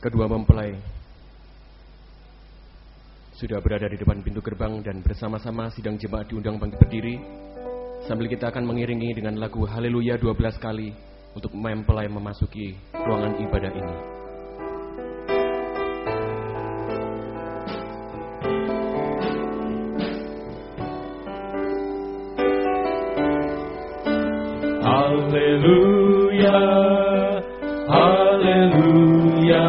Kedua mempelai sudah berada di depan pintu gerbang dan bersama-sama sidang jemaat diundang bangkit berdiri sambil kita akan mengiringi dengan lagu Haleluya 12 kali untuk mempelai memasuki ruangan ibadah ini. Haleluya, haleluya,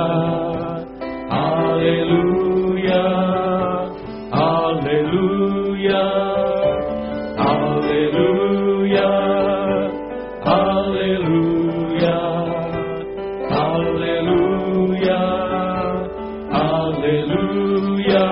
haleluya, haleluya, haleluya, haleluya, haleluya, haleluya.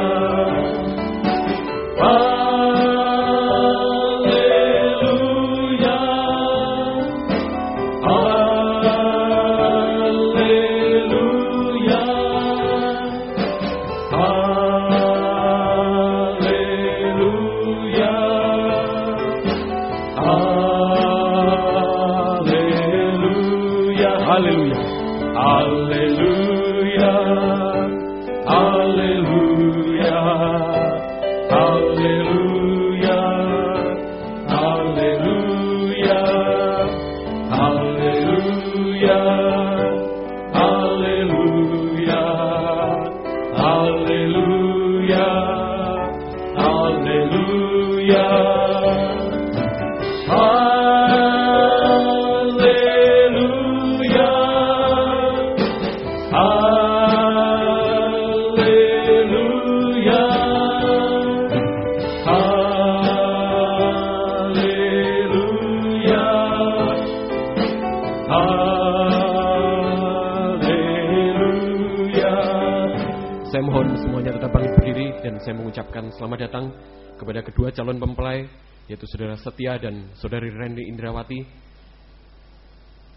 Saya mengucapkan selamat datang kepada kedua calon mempelai, yaitu Saudara Setia dan Saudari Randy Indrawati.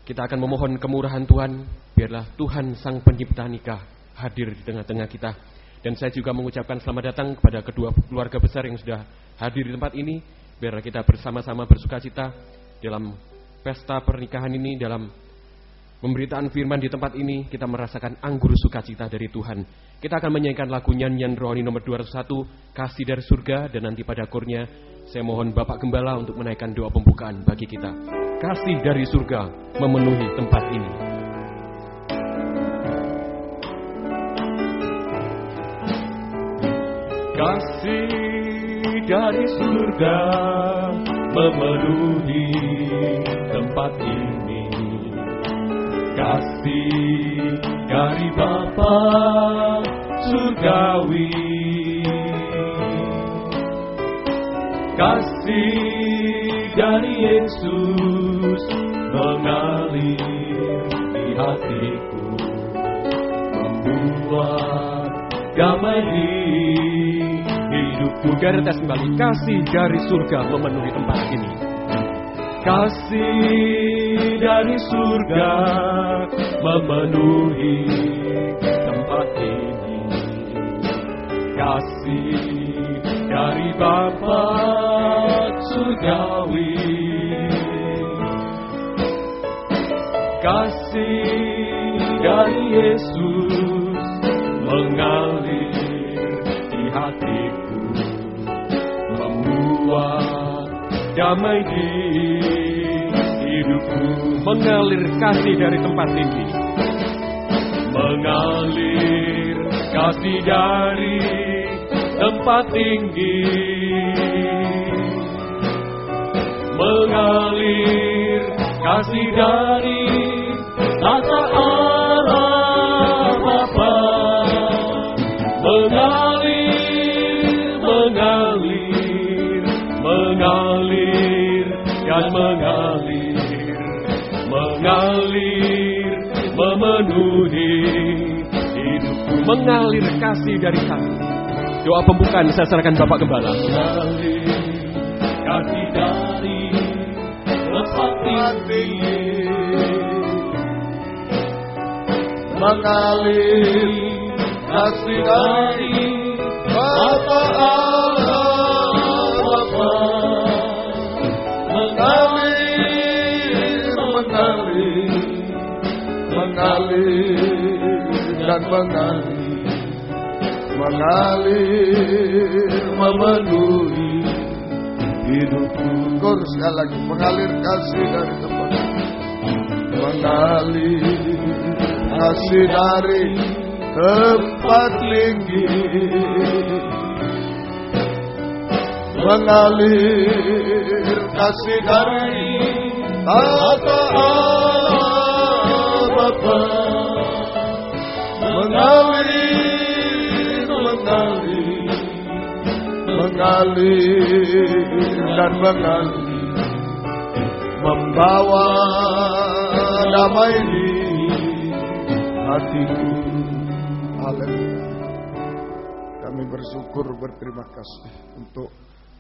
Kita akan memohon kemurahan Tuhan, biarlah Tuhan Sang Pencipta nikah hadir di tengah-tengah kita. Dan saya juga mengucapkan selamat datang kepada kedua keluarga besar yang sudah hadir di tempat ini. Biarlah kita bersama-sama bersukacita dalam pesta pernikahan ini, dalam pemberitaan firman di tempat ini. Kita merasakan anggur sukacita dari Tuhan. Kita akan menyanyikan lagu nyanyian rohani nomor 201, Kasih dari Surga, dan nanti pada akhirnya saya mohon Bapak Gembala untuk menaikkan doa pembukaan bagi kita. Kasih dari surga memenuhi tempat ini. Kasih dari surga memenuhi tempat ini. Kasih dari Bapa surgawi, kasih dari Yesus mengalir di hatiku, membuat damai di hidupku. Gari tes kembali, kasih dari surga memenuhi tempat ini. Kasih dari surga memenuhi tempat ini. Kasih dari Bapa surgawi, kasih dari Yesus mengalir di hatiku, membuat damai di hidupku. Mengalir kasih dari tempat tinggi, mengalir kasih dari tempat tinggi, mengalir kasih dari tata arah Bapa, mengalir, mengalir, mengalir dan mengalir, mengalir memenuhi hidupku. Mengalir kasih dari sana. Doa pembukaan saya serahkan Bapak Gembala. Mengalir kasih dari tempat tinggi, mengalir kasih dari Bapa Allah Bapa, mengalir, mengalir, mengalir dan mengalir memenuhi hidupku. Kor sekali lagi, mengalir kasih dari tempat, mengalir kasih dari tempat tinggi, mengalir kasih dari tata Allah Bapa, mengalir dan mengalir, membawa damai di hatiku. Haleluya. Kami bersyukur, berterima kasih untuk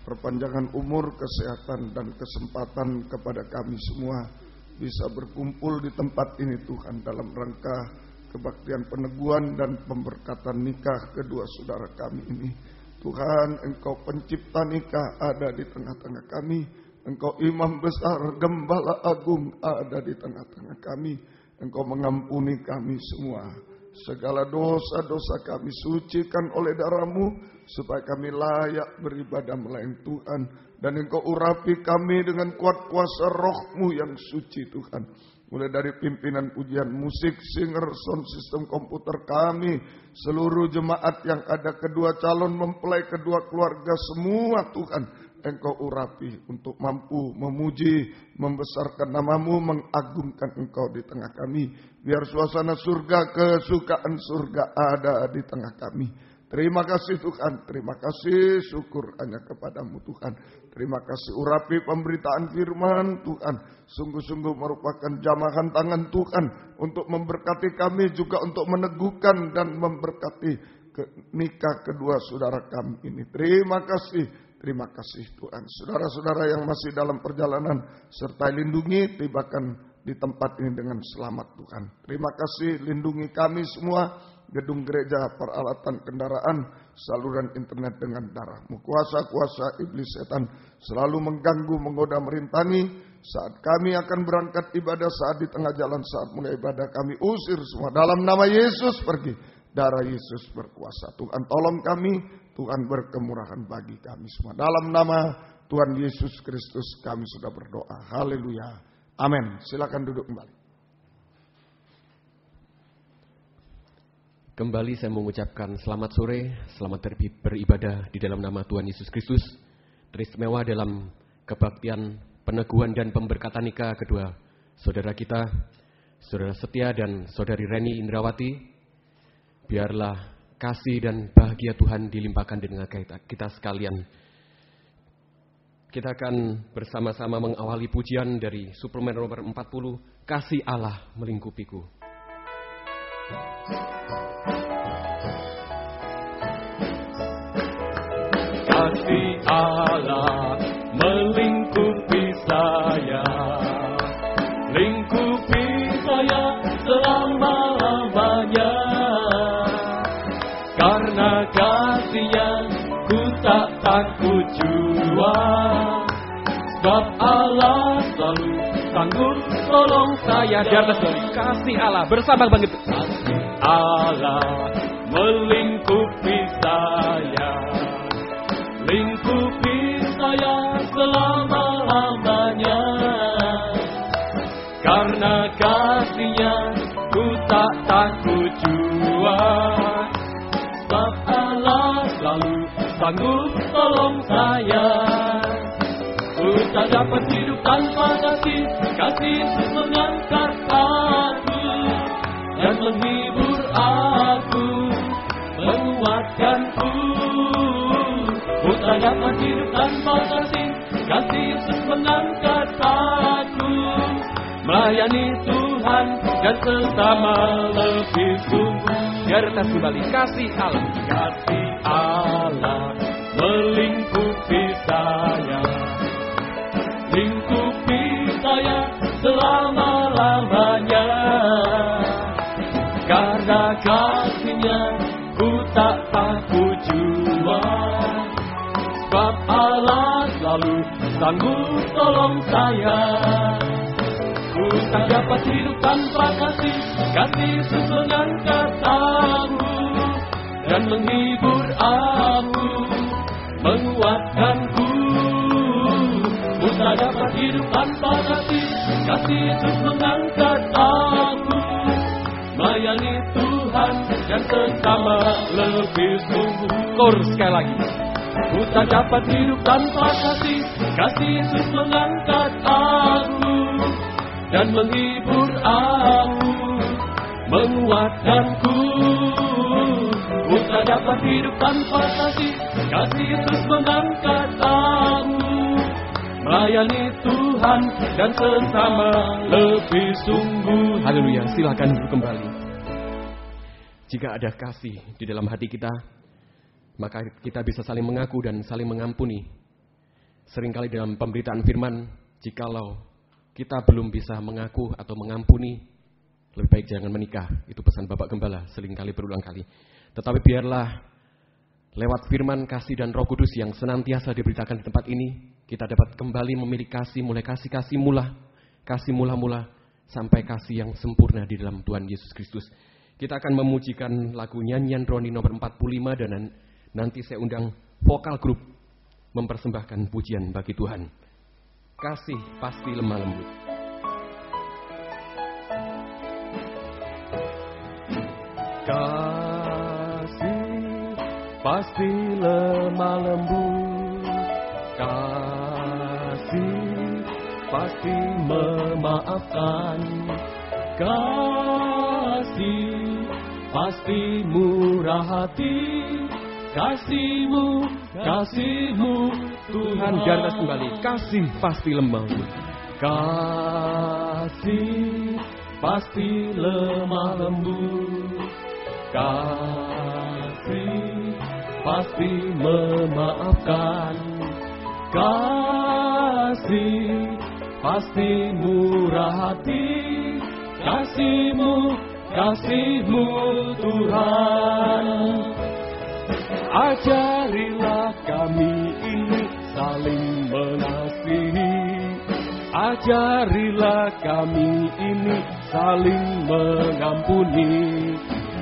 perpanjangan umur, kesehatan, dan kesempatan kepada kami semua bisa berkumpul di tempat ini Tuhan, dalam rangka kebaktian peneguhan dan pemberkatan nikah kedua saudara kami ini. Tuhan, Engkau pencipta nikah ada di tengah-tengah kami. Engkau imam besar, gembala agung ada di tengah-tengah kami. Engkau mengampuni kami semua. Segala dosa-dosa kami sucikan oleh darah-Mu, supaya kami layak beribadah melayani Tuhan. Dan Engkau urapi kami dengan kuat kuasa Roh-Mu yang suci Tuhan. Mulai dari pimpinan pujian musik, singer, sound system, komputer kami, seluruh jemaat yang ada, kedua calon mempelai, kedua keluarga, semua Tuhan Engkau urapi untuk mampu memuji, membesarkan nama-Mu, mengagungkan Engkau di tengah kami. Biar suasana surga, kesukaan surga ada di tengah kami. Terima kasih Tuhan, terima kasih, syukur hanya kepadamu Tuhan. Terima kasih urapi pemberitaan firman Tuhan. Sungguh-sungguh merupakan jamahan tangan Tuhan untuk memberkati kami, juga untuk meneguhkan dan memberkati nikah kedua saudara kami ini. Terima kasih Tuhan. Saudara-saudara yang masih dalam perjalanan, serta lindungi, tibakan di tempat ini dengan selamat Tuhan. Terima kasih, lindungi kami semua, gedung gereja, peralatan kendaraan, saluran internet dengan darah-Mu. Kuasa-kuasa iblis setan selalu mengganggu, menggoda, merintangi. Saat kami akan berangkat ibadah, saat di tengah jalan, saat mulai ibadah, kami usir semua. Dalam nama Yesus pergi. Darah Yesus berkuasa. Tuhan tolong kami, Tuhan berkemurahan bagi kami semua. Dalam nama Tuhan Yesus Kristus kami sudah berdoa. Haleluya. Amin. Silakan duduk kembali. Kembali saya mengucapkan selamat sore, selamat beribadah di dalam nama Tuhan Yesus Kristus. Teristimewa dalam kebaktian peneguhan dan pemberkatan nikah kedua saudara kita, Saudara Setia dan Saudari Reni Indrawati. Biarlah kasih dan bahagia Tuhan dilimpahkan dengan kita sekalian. Kita akan bersama-sama mengawali pujian dari suplemen nomor 40, Kasih Allah Melingkupiku. Kasih Allah melingkupi saya, lingkupi saya selama-lamanya. Karena kasih-Nya ku tak takut jua, sebab Allah selalu sanggup tolong saya. Di atas dari kasih Allah bersama bangkit. Kasih Allah melingkupi saya, lingkupi saya selama-lamanya. Karena kasih-Nya ku tak takut jua, sebab Allah selalu sanggup tolong saya. Ku tak dapat hidup tanpa kasih, kasih Yesus mengangkat aku dan menghibur aku, menguatkanku. Ku tak dapat hidup tanpa kasih, kasih Yesus mengangkat aku, melayani Tuhan dan sesama lebih sungguh. Di atas kembali kasih Allah. Kasih Allah melingkupi saya, lingkupi saya selama-lamanya. Karena kasih-Nya ku tak takut jua, sebab Allah selalu sanggup tolong saya. Ku tak dapat hidup tanpa kasih. Kasih Yesus mengangkat aku dan menghibur aku, menguatkanku. Ku tak dapat hidup tanpa kasih. Kasih Yesus mengangkat aku, melayani Tuhan dan sesama lebih sungguh. Kor sekali lagi. Ku tak dapat hidup tanpa kasih. Kasih Yesus mengangkat aku dan menghibur aku, menguatkanku. Ku tak dapat hidup tanpa kasih. Kasih Yesus mengangkat aku, melayani Tuhan dan sesama lebih sungguh. Haleluya, silakan duduk kembali. Jika ada kasih di dalam hati kita, maka kita bisa saling mengaku dan saling mengampuni. Seringkali dalam pemberitaan firman, jikalau kita belum bisa mengaku atau mengampuni, lebih baik jangan menikah. Itu pesan Bapak Gembala seringkali berulang kali. Tetapi biarlah lewat firman kasih dan Roh Kudus yang senantiasa diberitakan di tempat ini, kita dapat kembali memiliki kasih, mulai kasih mula-mula, sampai kasih yang sempurna di dalam Tuhan Yesus Kristus. Kita akan memujikan lagu nyanyian Roni nomor 45 dan nanti saya undang vokal grup mempersembahkan pujian bagi Tuhan. Kasih pasti lemah lembut. Kasih pasti lemah lembut. Kasih pasti memaafkan. Kasih pasti murah hati. Kasih-Mu Tuhan garis kembali. Kasih pasti lemah lembut. Kasih pasti lemah lembut. Kasih pasti memaafkan. Kasih pasti murah hati. Kasih-Mu Tuhan. Ajarilah kami ini saling mengasihi. Ajarilah kami ini saling mengampuni.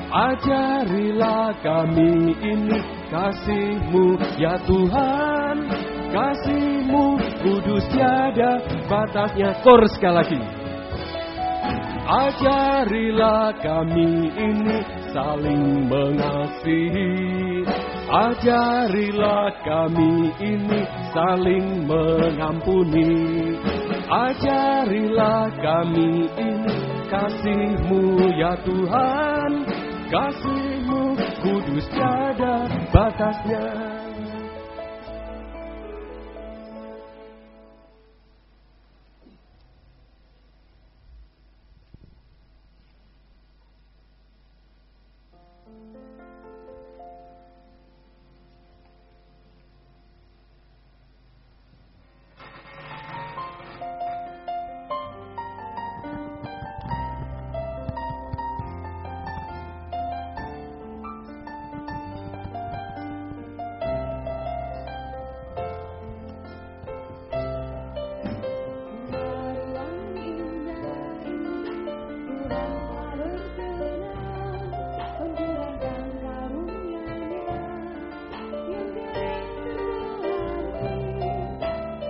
Ajarilah kami ini kasih-Mu ya Tuhan. Kasih-Mu kudus tiada batasnya. Kor sekali lagi. Ajarilah kami ini saling mengasihi. Ajarilah kami ini saling mengampuni. Ajarilah kami ini kasih-Mu ya Tuhan. Kasih-Mu kudus tiada batasnya.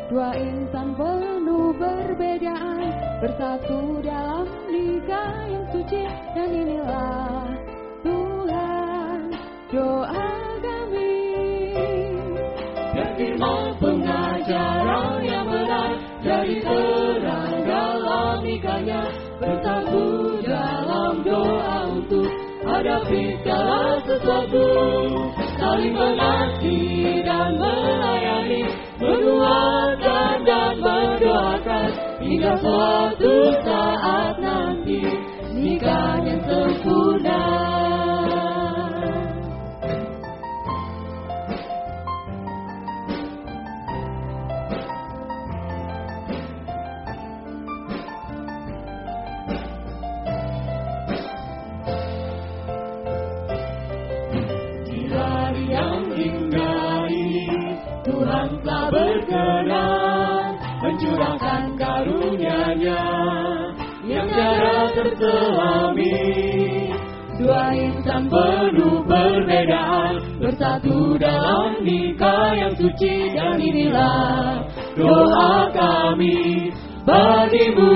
Dua insan penuh perbedaan bersatu dalam nikah yang suci, dan inilah Tuhan doa kami. Dan firman pengajaran yang benar jadi terang dalam nikahnya, bersatu dalam doa untuk hadapi segala sesuatu, saling mengasihi dan melayani, menguatkan dan mendoakan hingga suatu saat nanti nikah yang sempurna. Di hari yang indah ini Tuhan telah berkenan mencurahkan karunia-Nya yang tiada terselami. Dua insan penuh perbedaan bersatu dalam nikah yang suci, dan inilah doa kami bagimu.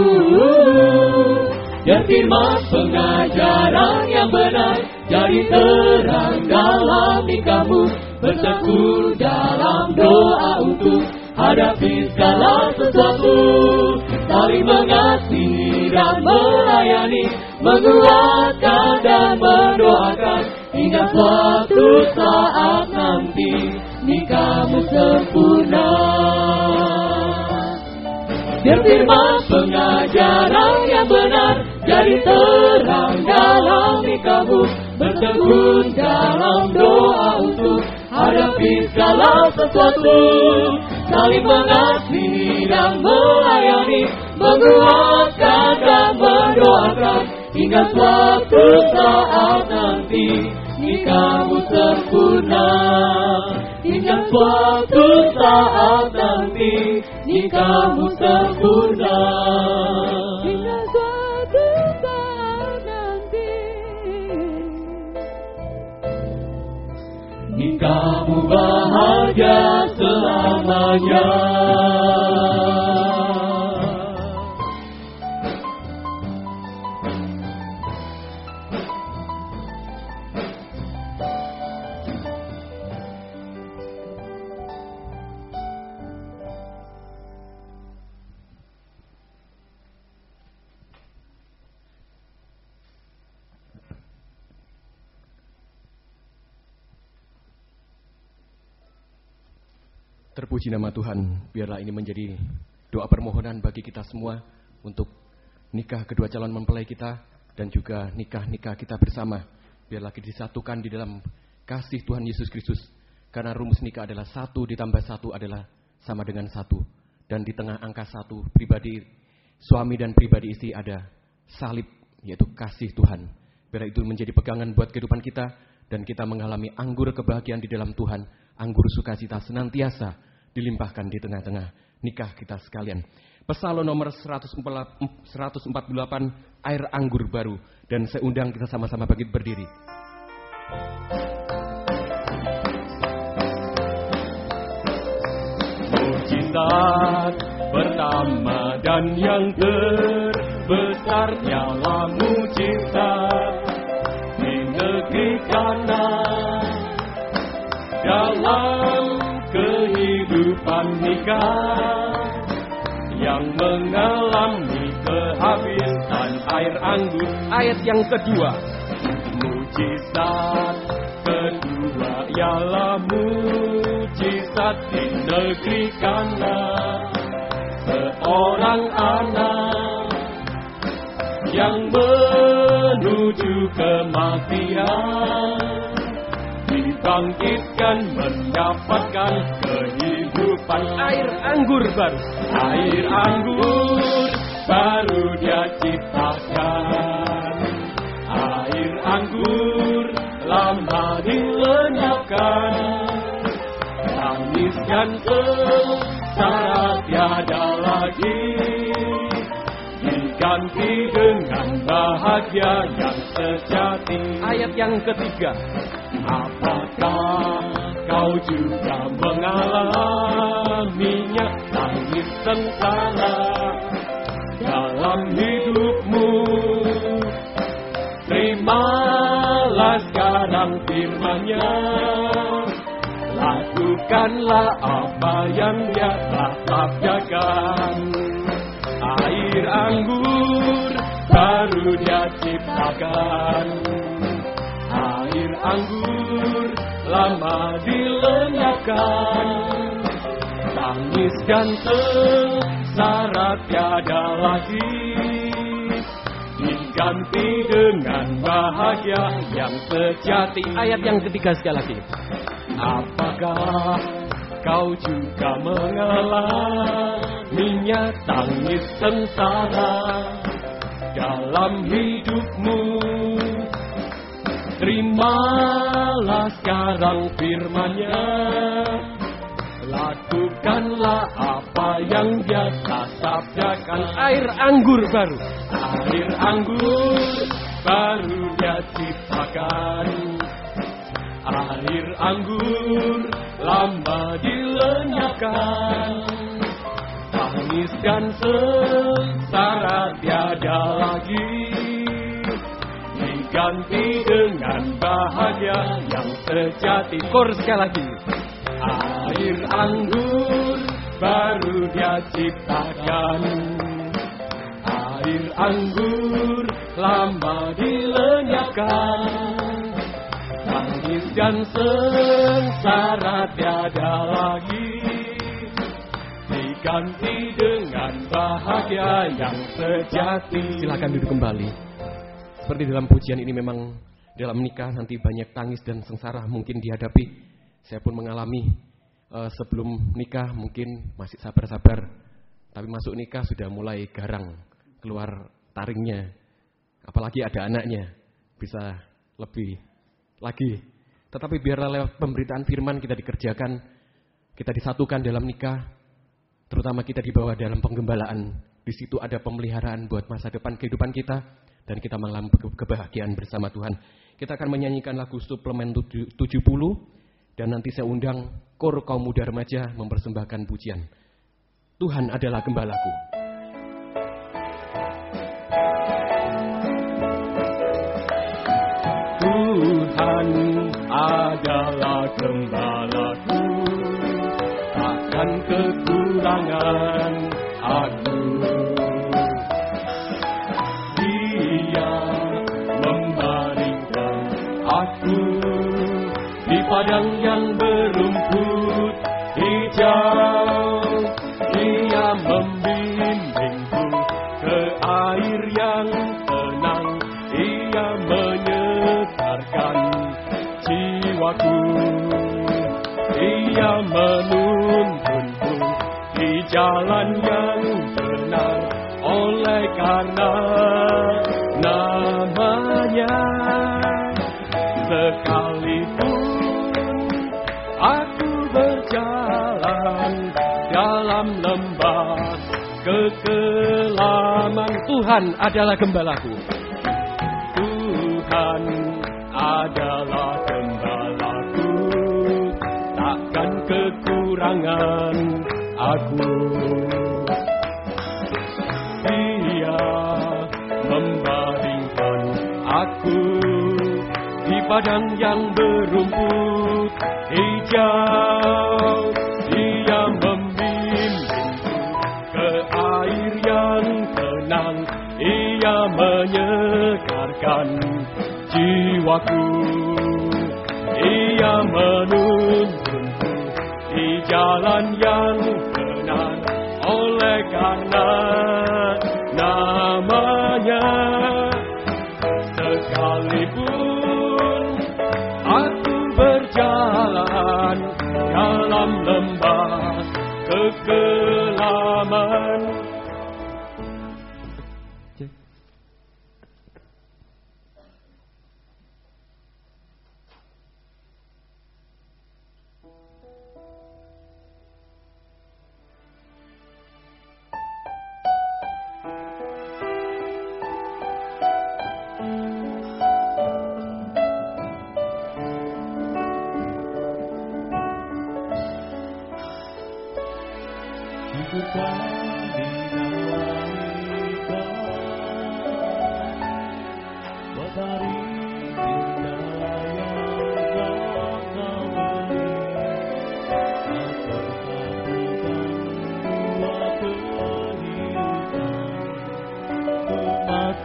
Dan firman pengajaran yang benar jadi terang dalam nikahmu, bersatu dalam doa untuk hadapi segala sesuatu, saling mengasihi dan melayani, menguatkan dan mendoakan, hingga suatu saat nanti nikahmu sempurna. Biar firman pengajaran yang benar jadi terang dalam nikahmu, bertekun dalam doa untuk hadapi segala sesuatu, saling mengasihi dan melayani, menguatkan dan mendoakan, hingga suatu saat nanti nikahmu sempurna. Hingga suatu saat nanti nikahmu sempurna. Hingga suatu saat nanti nikahmu bahagia selamanya. Terpuji nama Tuhan, biarlah ini menjadi doa permohonan bagi kita semua untuk nikah kedua calon mempelai kita dan juga nikah-nikah kita bersama. Biarlah kita disatukan di dalam kasih Tuhan Yesus Kristus, karena rumus nikah adalah 1 ditambah 1 adalah sama dengan 1. Dan di tengah angka 1, pribadi suami dan pribadi istri ada salib, yaitu kasih Tuhan. Biarlah itu menjadi pegangan buat kehidupan kita, dan kita mengalami anggur kebahagiaan di dalam Tuhan, anggur sukacita senantiasa dilimpahkan di tengah-tengah nikah kita sekalian. Pesalon nomor 148, air anggur baru. Dan saya undang kita sama-sama bangkit berdiri. Mujizat pertama dan yang terbesar ialah mujizat di negeri Kana. Dalam kehidupan nikah yang mengalami kehabisan air anggur. Ayat yang kedua. Mujizat kedua ialah mujizat di negeri Kana. Seorang anak yang menuju kematian dibangkitkan mendapatkan kehidupan. Air anggur baru. Air anggur baru Dia ciptakan. Air anggur lama dilenyapkan. Tangis dan sengsara tiada lagi, diganti dengan bahagia yang sejati. Ayat yang ketiga. Apakah kau juga mengalaminya, tangis sengsara dalam hidupmu? Terimalah sekarang firman-Nya, lakukanlah apa yang Dia telah sabdakan. Air anggur baru Dia ciptakan. Air anggur lama dilenyapkan. Tangis dan sengsara tiada lagi, diganti dengan bahagia yang sejati. Ayat yang ketiga sekali lagi. Apakah kau juga mengalaminya, tangis sengsara dalam hidupmu? Terimalah sekarang firman-Nya, lakukanlah apa yang biasa sabdakan. Air anggur baru. Air anggur baru Dia ciptakan. Air anggur lama dilenyapkan. Tangis dan sengsara tiada lagi, diganti dengan bahagia yang sejati. Kor sekali lagi. Air anggur baru Dia ciptakan. Air anggur lama dilenyapkan. Tangis dan sengsara tiada lagi, diganti dengan bahagia yang sejati. Silakan duduk kembali. Seperti dalam pujian ini memang dalam nikah nanti banyak tangis dan sengsara mungkin dihadapi. Saya pun mengalami sebelum nikah mungkin masih sabar-sabar, tapi masuk nikah sudah mulai garang, keluar taringnya. Apalagi ada anaknya, bisa lebih lagi. Tetapi biarlah lewat pemberitaan firman kita dikerjakan, kita disatukan dalam nikah, terutama kita dibawa dalam penggembalaan. Di situ ada pemeliharaan buat masa depan kehidupan kita, dan kita mengalami kebahagiaan bersama Tuhan. Kita akan menyanyikan lagu suplemen 70, dan nanti saya undang kor kaum muda remaja mempersembahkan pujian. Tuhan adalah gembalaku. Tuhan adalah gembalaku, takkan kekurangan aku. Dia membaringkan aku di padang yang berumput hijau. Dia membimbingku ke air yang tenang. Ia menyegarkan jiwaku. Ia menuntunku di jalan yang benar, oleh karena namanya. Sekalipun aku berjalan dalam lembah kekelaman, Tuhan adalah gembalaku. Tuhan adalah gembalaku, takkan kekurangan aku. Dia membaringkan aku di padang yang berumput hijau. Dia membimbingku ke air yang tenang. Ia menyegarkan jiwaku. Ia menuntunku di jalan yang benar, oleh karena namanya. Sekalipun aku berjalan dalam lembah kekelaman.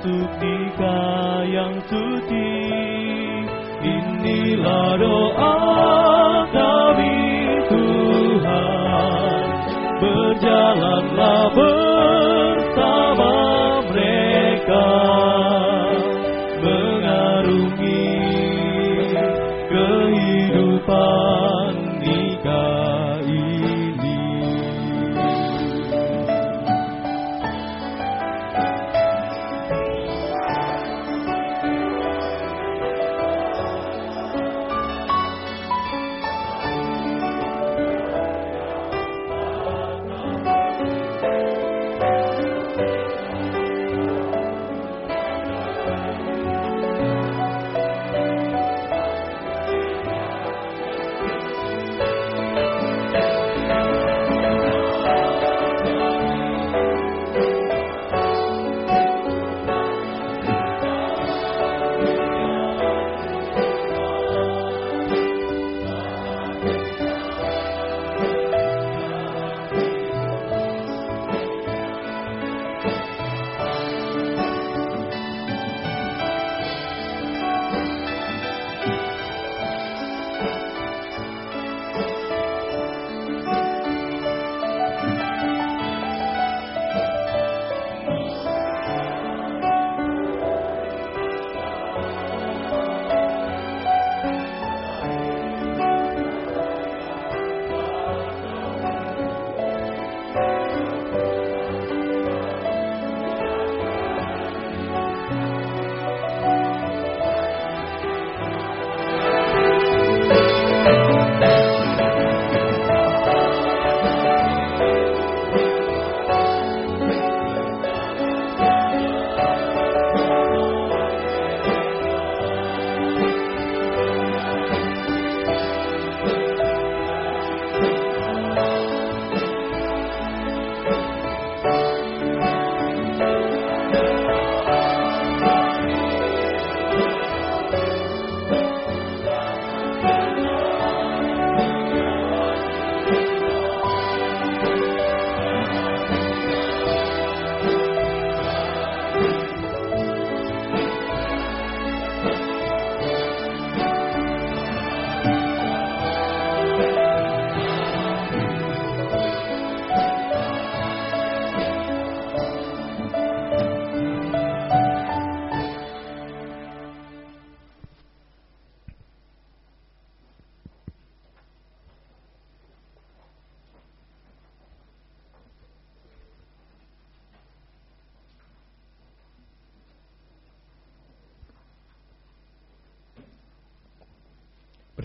Ketika yang suci, inilah doa kami Tuhan. Berjalanlah bersama mereka, mengarungi kehidupan nikah ini.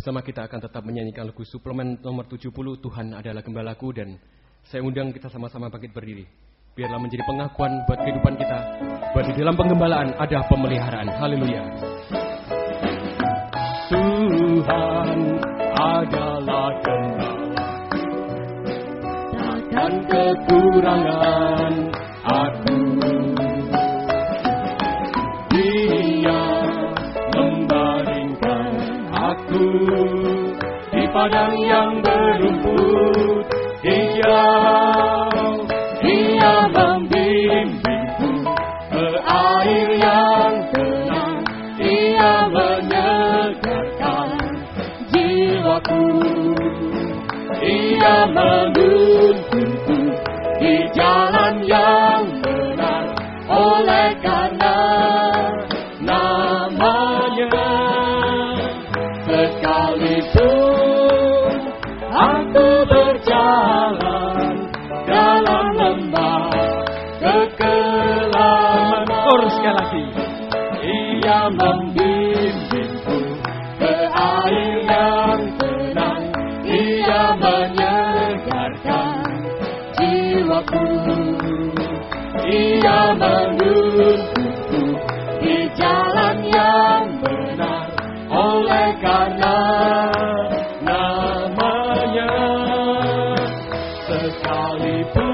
bersama kita akan tetap menyanyikan lagu suplemen nomor 70, Tuhan adalah gembalaku, dan saya undang kita sama-sama bangkit berdiri. Biarlah menjadi pengakuan buat kehidupan kita, bahwa di dalam penggembalaan ada pemeliharaan. Haleluya. Tuhan adalah gembala, takkan kekurangan aku. Dia membaringkan aku di padang yang berumput hijau. Dia membimbingku ke air yang tenang. Dia menyegarkan jiwaku. Dia menuntunku di jalan yang benar, oleh karena namanya. Sekalipun aku berjalan dalam lembah kekelaman, Sekali lagi. Ia membimbingku ke air yang tenang. Ia menyegarkan jiwaku. Ia menuntunku di jalan yang benar, oleh karena namanya. Sekalipun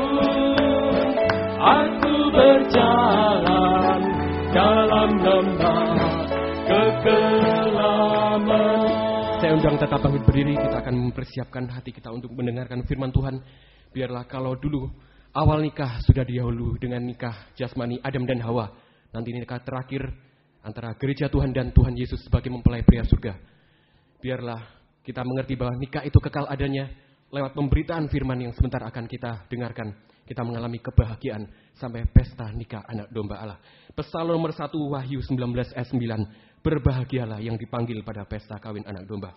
aku berjalan dalam lembah kekelaman. Saya undang tetap bangkit berdiri. Kita akan mempersiapkan hati kita untuk mendengarkan firman Tuhan. Biarlah kalau dulu awal nikah sudah didahului dengan nikah jasmani Adam dan Hawa, nanti nikah terakhir antara gereja Tuhan dan Tuhan Yesus sebagai mempelai pria surga. Biarlah kita mengerti bahwa nikah itu kekal adanya. Lewat pemberitaan firman yang sebentar akan kita dengarkan, kita mengalami kebahagiaan sampai pesta nikah anak domba Allah. Psalm nomor 1 Wahyu 19 ayat 9. Berbahagialah yang dipanggil pada pesta kawin anak domba.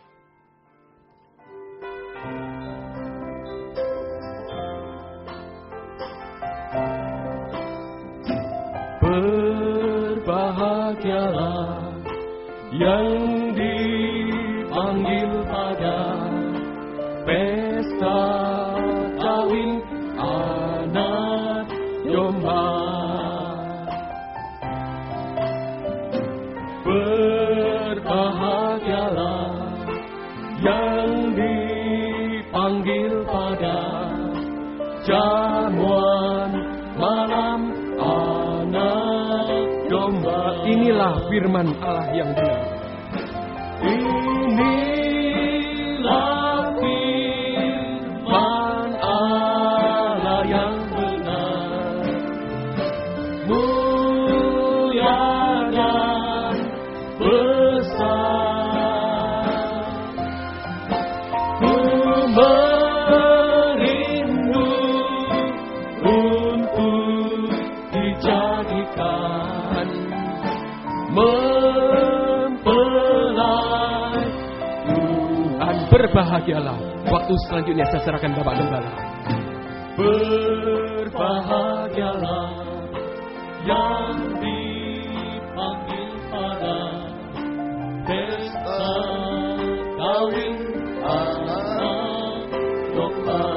Berbahagialah yang dipanggil pada pesta kawin anak domba. Berbahagialah yang dipanggil pada jamuan malam anak domba. Inilah firman Allah yang benar. Inilah firman Allah yang benar, mulia dan besar. Ku merindu untuk dijadikan mempelai Tuhan. Berbahagialah. Waktu selanjutnya saya serahkan Bapak Gembala. Berbahagialah yang dipanggil pada pesta kawin anak domba.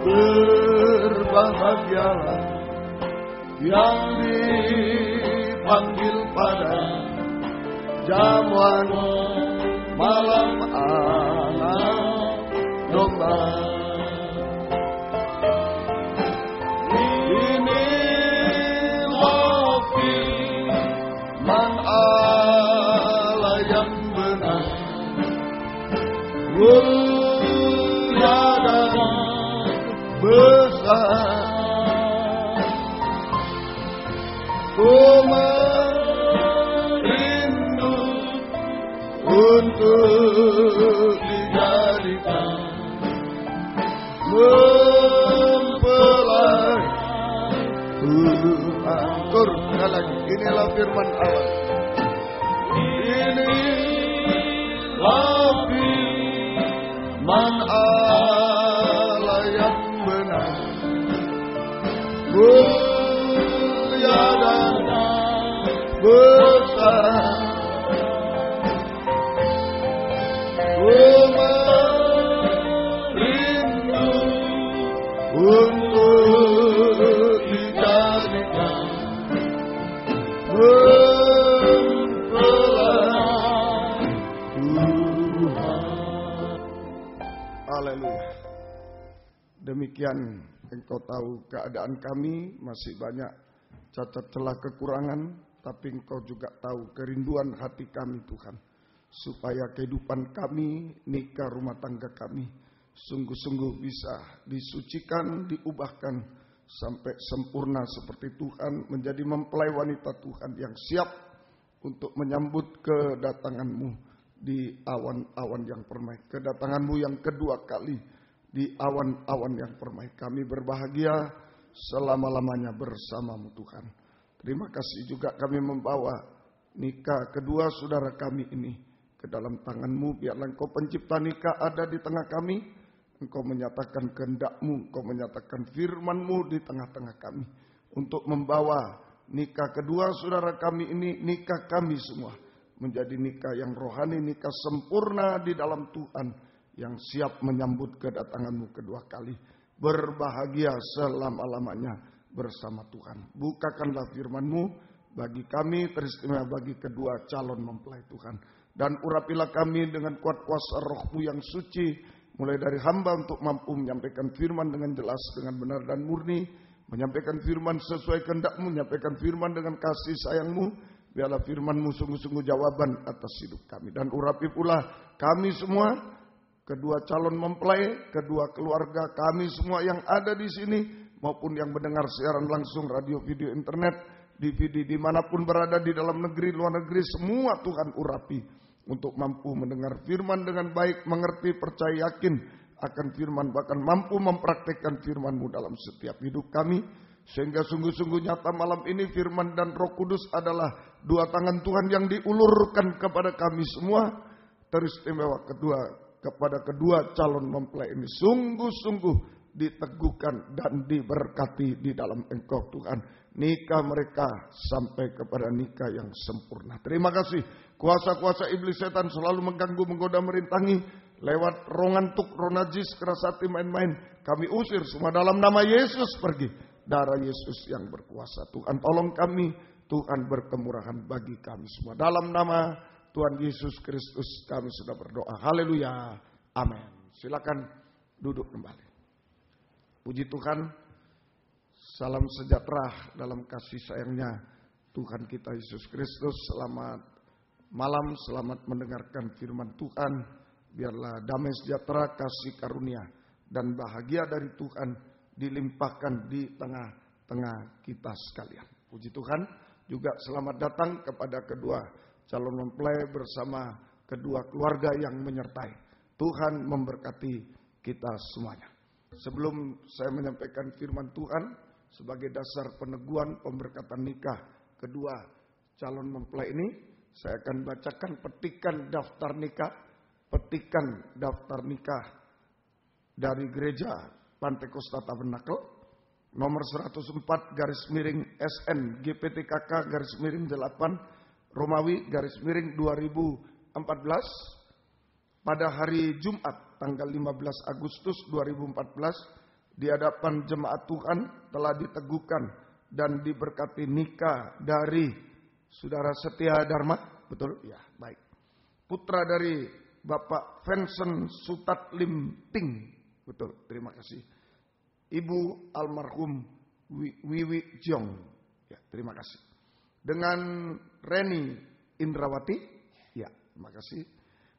Berbahagialah yang dipanggil pada jamuan malam anak domba. Inilah firman Allah yang benar, mulia dan besar. Ku merindu untuk dijadikan mempelai Tuhan. Sekali lagi, inilah firman Allah. Inilah firman Allah yang benar, mulia dan besar. Demikian Engkau tahu keadaan kami, masih banyak cacat celah kekurangan, tapi Engkau juga tahu kerinduan hati kami Tuhan, supaya kehidupan kami, nikah rumah tangga kami, sungguh-sungguh bisa disucikan, diubahkan, sampai sempurna seperti Tuhan, menjadi mempelai wanita Tuhan yang siap untuk menyambut kedatangan-Mu di awan-awan yang permai, kedatangan-Mu yang kedua kali di awan-awan yang permai. Kami berbahagia selama-lamanya bersama-Mu Tuhan. Terima kasih juga kami membawa nikah kedua saudara kami ini ke dalam tangan-Mu. Biarlah Engkau pencipta nikah ada di tengah kami. Engkau menyatakan kehendak-Mu, Engkau menyatakan firman-Mu di tengah-tengah kami, untuk membawa nikah kedua saudara kami ini, nikah kami semua, menjadi nikah yang rohani, nikah sempurna di dalam Tuhan, yang siap menyambut kedatangan-Mu kedua kali. Berbahagia selama-lamanya bersama Tuhan. Bukakanlah firman-Mu bagi kami, teristimewa bagi kedua calon mempelai Tuhan. Dan urapilah kami dengan kuat kuasa Roh-Mu yang suci, mulai dari hamba untuk mampu menyampaikan firman dengan jelas, dengan benar dan murni, menyampaikan firman sesuai kehendak-Mu, menyampaikan firman dengan kasih sayang-Mu. Biarlah firman-Mu sungguh-sungguh jawaban atas hidup kami. Dan urapi pula kami semua, kedua calon mempelai, kedua keluarga kami semua yang ada di sini, maupun yang mendengar siaran langsung, radio, video, internet, DVD, dimanapun berada di dalam negeri, luar negeri, semua Tuhan urapi untuk mampu mendengar firman dengan baik, mengerti, percaya, yakin akan firman, bahkan mampu mempraktekkan firman-Mu dalam setiap hidup kami, sehingga sungguh-sungguh nyata malam ini firman dan Roh Kudus adalah dua tangan Tuhan yang diulurkan kepada kami semua, teristimewa kepada kedua calon mempelai ini, sungguh-sungguh diteguhkan dan diberkati di dalam Engkau Tuhan. Nikah mereka sampai kepada nikah yang sempurna. Terima kasih. Kuasa-kuasa iblis setan selalu mengganggu, menggoda, merintangi lewat roh ngantuk, roh najis, keras hati, main-main. Kami usir semua dalam nama Yesus pergi. Darah Yesus yang berkuasa. Tuhan tolong kami. Tuhan berkemurahan bagi kami semua. Dalam nama Tuhan Yesus Kristus kami sudah berdoa. Haleluya. Amin. Silakan duduk kembali. Puji Tuhan. Salam sejahtera dalam kasih sayangnya Tuhan kita Yesus Kristus. Selamat malam, selamat mendengarkan firman Tuhan. Biarlah damai sejahtera, kasih karunia, dan bahagia dari Tuhan dilimpahkan di tengah-tengah kita sekalian. Puji Tuhan. Juga selamat datang kepada kedua calon mempelai bersama kedua keluarga yang menyertai. Tuhan memberkati kita semuanya. Sebelum saya menyampaikan firman Tuhan, sebagai dasar peneguhan pemberkatan nikah kedua calon mempelai ini, saya akan bacakan petikan daftar nikah dari Gereja Pantekosta Tabernakel nomor 104/SN GPTKK/8 Romawi /2014 pada hari Jumat tanggal 15 Agustus 2014 di hadapan jemaat Tuhan telah diteguhkan dan diberkati nikah dari Saudara Setia Dharma, betul? Ya, baik. Putra dari Bapak Vincent Sutat Lim-Ting, betul, terima kasih. Ibu almarhum Wiwi Jong, ya, terima kasih. Dengan Reni Indrawati, ya, terima kasih.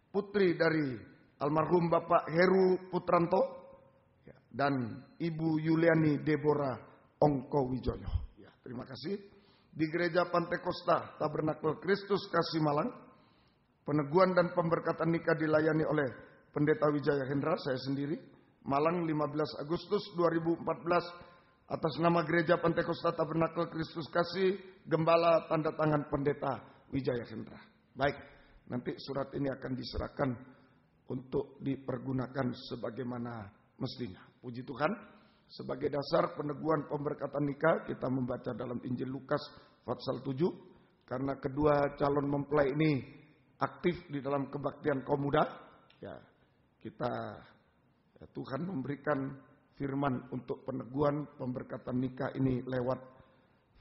Putri dari almarhum Bapak Heru Putranto, dan Ibu Yuliani Deborah Ongko Wijoyo. Ya, terima kasih. Di Gereja Pantekosta Tabernakel Kristus Kasih Malang, peneguhan dan pemberkatan nikah dilayani oleh Pendeta Wijaya Hendra, saya sendiri, Malang 15 Agustus 2014, atas nama Gereja Pantekosta Tabernakel Kristus Kasih, Gembala tanda tangan Pendeta Wijaya Hendra. Baik, nanti surat ini akan diserahkan untuk dipergunakan sebagaimana mestinya. Puji Tuhan. Sebagai dasar peneguhan pemberkatan nikah, kita membaca dalam Injil Lukas pasal 7. Karena kedua calon mempelai ini aktif di dalam kebaktian kaum muda, ya, Tuhan memberikan firman untuk peneguhan pemberkatan nikah ini lewat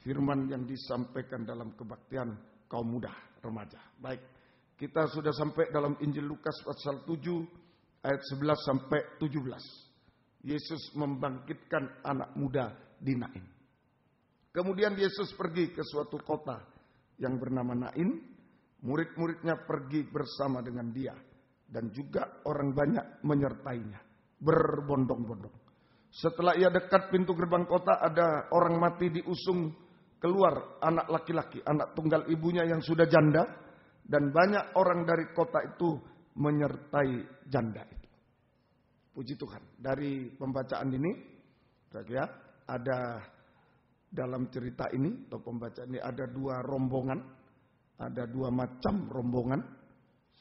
firman yang disampaikan dalam kebaktian kaum muda, remaja. Baik, kita sudah sampai dalam Injil Lukas pasal 7 ayat 11 sampai 17. Yesus membangkitkan anak muda di Nain. Kemudian Yesus pergi ke suatu kota yang bernama Nain. Murid-muridnya pergi bersama dengan dia. Dan juga orang banyak menyertainya. Berbondong-bondong. Setelah ia dekat pintu gerbang kota, ada orang mati diusung keluar, anak laki-laki, anak tunggal ibunya yang sudah janda. Dan banyak orang dari kota itu menyertai janda itu. Puji Tuhan. Dari pembacaan ini, ya, ada dalam cerita ini atau pembacaan ini ada dua rombongan, ada dua macam rombongan,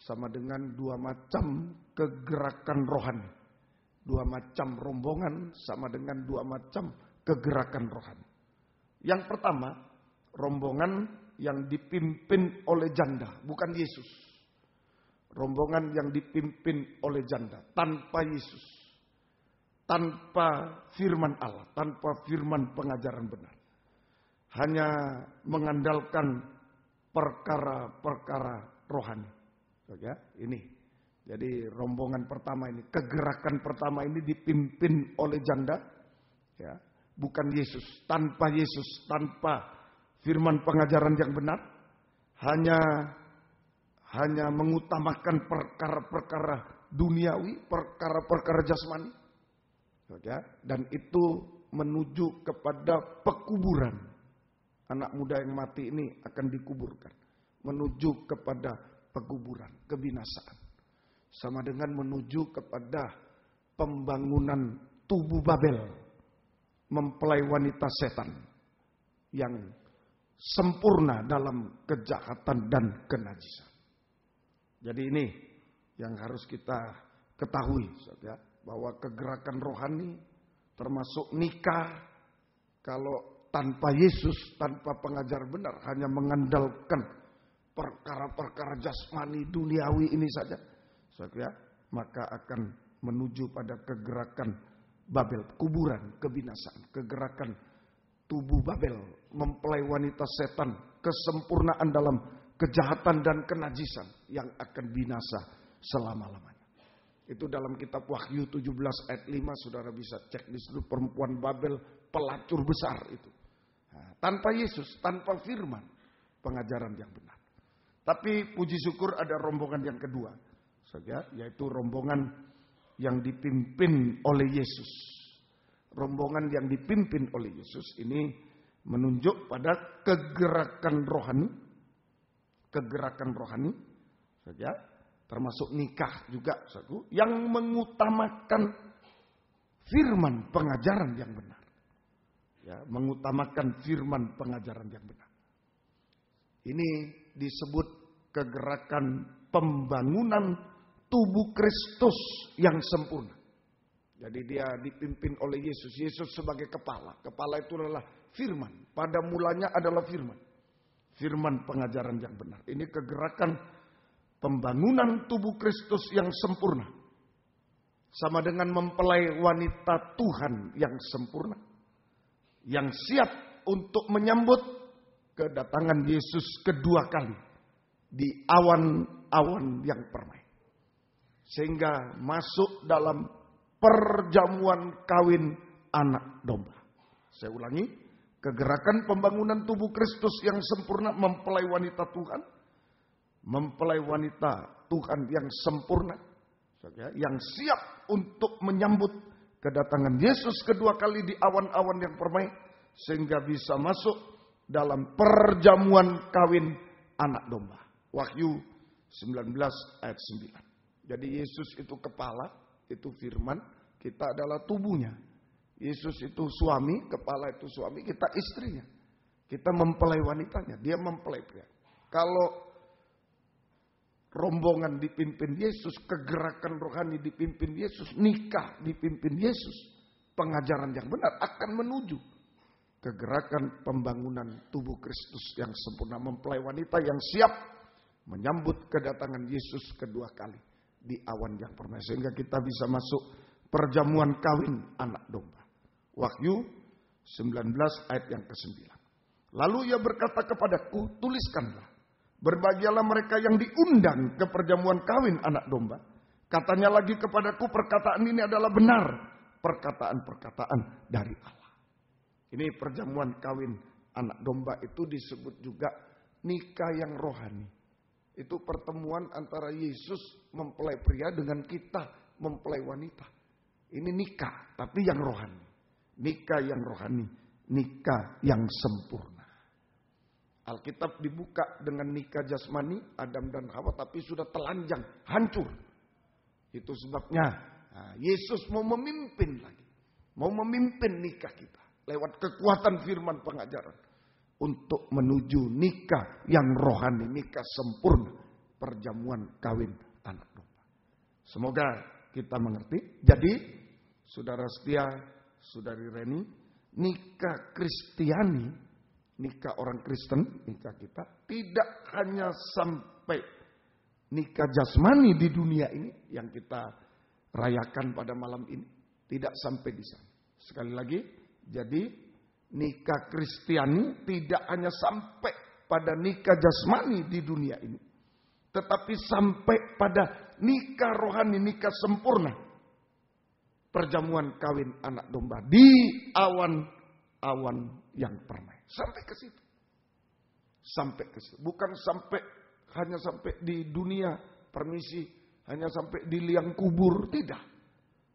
sama dengan dua macam kegerakan rohani. Dua macam rombongan sama dengan dua macam kegerakan rohani. Yang pertama, rombongan yang dipimpin oleh janda, bukan Yesus. Rombongan yang dipimpin oleh janda, tanpa Yesus. Tanpa firman Allah, tanpa firman pengajaran benar. Hanya mengandalkan perkara-perkara rohani. Ya, ini. Jadi rombongan pertama ini, kegerakan pertama ini dipimpin oleh janda. Ya, bukan Yesus, tanpa Yesus, tanpa firman pengajaran yang benar. Hanya mengutamakan perkara-perkara duniawi, perkara-perkara jasmani. Ya, dan itu menuju kepada pekuburan. Anak muda yang mati ini akan dikuburkan. Menuju kepada pekuburan, kebinasaan. Sama dengan menuju kepada pembangunan tubuh Babel. Mempelai wanita setan. Yang sempurna dalam kejahatan dan kenajisan. Jadi ini yang harus kita ketahui, ya, bahwa kegerakan rohani termasuk nikah, kalau tanpa Yesus, tanpa pengajar benar, hanya mengandalkan perkara-perkara jasmani duniawi ini saja, ya, maka akan menuju pada kegerakan Babel, kuburan, kebinasaan, kegerakan tubuh Babel, mempelai wanita setan, kesempurnaan dalam kejahatan dan kenajisan yang akan binasa selama-lamanya. Itu dalam kitab Wahyu 17 ayat 5, saudara bisa cek di situ, perempuan Babel, pelacur besar itu. Nah, tanpa Yesus, tanpa firman, pengajaran yang benar. Tapi puji syukur ada rombongan yang kedua, yaitu rombongan yang dipimpin oleh Yesus. Rombongan yang dipimpin oleh Yesus ini menunjuk pada kegerakan rohani. Kegerakan rohani, saja, termasuk nikah juga, yang mengutamakan firman pengajaran yang benar. Ya, mengutamakan firman pengajaran yang benar. Ini disebut kegerakan pembangunan tubuh Kristus yang sempurna. Jadi dia dipimpin oleh Yesus. Yesus sebagai kepala. Kepala itu adalah firman. Pada mulanya adalah firman. Firman pengajaran yang benar. Ini kegerakan pembangunan tubuh Kristus yang sempurna. Sama dengan mempelai wanita Tuhan yang sempurna. Yang siap untuk menyambut kedatangan Yesus kedua kali. Di awan-awan yang permai. Sehingga masuk dalam perjamuan kawin anak domba. Saya ulangi. Kegerakan pembangunan tubuh Kristus yang sempurna, mempelai wanita Tuhan. Mempelai wanita Tuhan yang sempurna. Yang siap untuk menyambut kedatangan Yesus kedua kali di awan-awan yang permai. Sehingga bisa masuk dalam perjamuan kawin anak domba. Wahyu 19 ayat 9. Jadi Yesus itu kepala, itu firman. Kita adalah tubuhnya. Yesus itu suami, kepala itu suami, kita istrinya. Kita mempelai wanitanya, dia mempelai pria. Kalau rombongan dipimpin Yesus, kegerakan rohani dipimpin Yesus, nikah dipimpin Yesus, pengajaran yang benar akan menuju kegerakan pembangunan tubuh Kristus yang sempurna, mempelai wanita yang siap menyambut kedatangan Yesus kedua kali di awan yang permai, sehingga kita bisa masuk perjamuan kawin anak domba. Wahyu 19 ayat yang ke-9. Lalu ia berkata kepadaku, tuliskanlah. Berbahagialah mereka yang diundang ke perjamuan kawin anak domba. Katanya lagi kepadaku, perkataan ini adalah benar. Perkataan-perkataan dari Allah. Ini perjamuan kawin anak domba itu disebut juga nikah yang rohani. Itu pertemuan antara Yesus mempelai pria dengan kita mempelai wanita. Ini nikah, tapi yang rohani. Nikah yang rohani, nikah yang sempurna. Alkitab dibuka dengan nikah jasmani, Adam dan Hawa, tapi sudah telanjang, hancur. Itu sebabnya Yesus mau memimpin lagi. Mau memimpin nikah kita lewat kekuatan firman pengajaran. Untuk menuju nikah yang rohani, nikah sempurna, perjamuan kawin anak domba. Semoga kita mengerti. Jadi, saudara setia, saudari Reni, nikah Kristiani, nikah orang Kristen, nikah kita, tidak hanya sampai nikah jasmani di dunia ini, yang kita rayakan pada malam ini, tidak sampai di sana. Sekali lagi, jadi nikah Kristiani tidak hanya sampai pada nikah jasmani di dunia ini. Tetapi sampai pada nikah rohani, nikah sempurna. Perjamuan kawin anak domba di awan-awan yang permai. Sampai ke situ. Sampai ke situ. Bukan hanya sampai di dunia permisi. Hanya sampai di liang kubur. Tidak.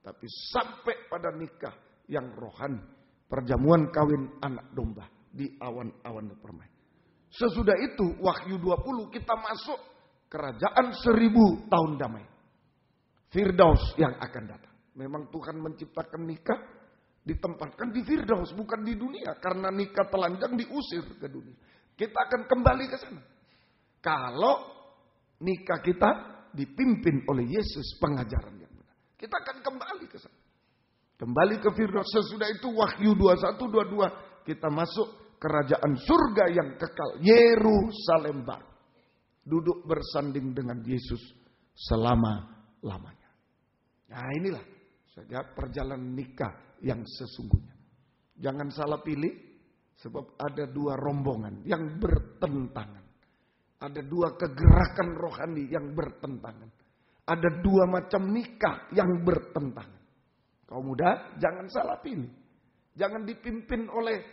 Tapi sampai pada nikah yang rohani. Perjamuan kawin anak domba di awan-awan permai. Sesudah itu Wahyu 20 kita masuk kerajaan 1000 tahun damai. Firdaus yang akan datang. Memang Tuhan menciptakan nikah ditempatkan di Firdaus, bukan di dunia. Karena nikah telanjang diusir ke dunia. Kita akan kembali ke sana. Kalau nikah kita dipimpin oleh Yesus, pengajaran yang benar. Kita akan kembali ke sana. Kembali ke Firdaus. Sesudah itu Wahyu 21-22 kita masuk kerajaan surga yang kekal, Yerusalem baru. Duduk bersanding dengan Yesus selama-lamanya. Nah inilah saja perjalanan nikah yang sesungguhnya. Jangan salah pilih, sebab ada dua rombongan yang bertentangan. Ada dua kegerakan rohani yang bertentangan. Ada dua macam nikah yang bertentangan. Kaum muda, jangan salah pilih. Jangan dipimpin oleh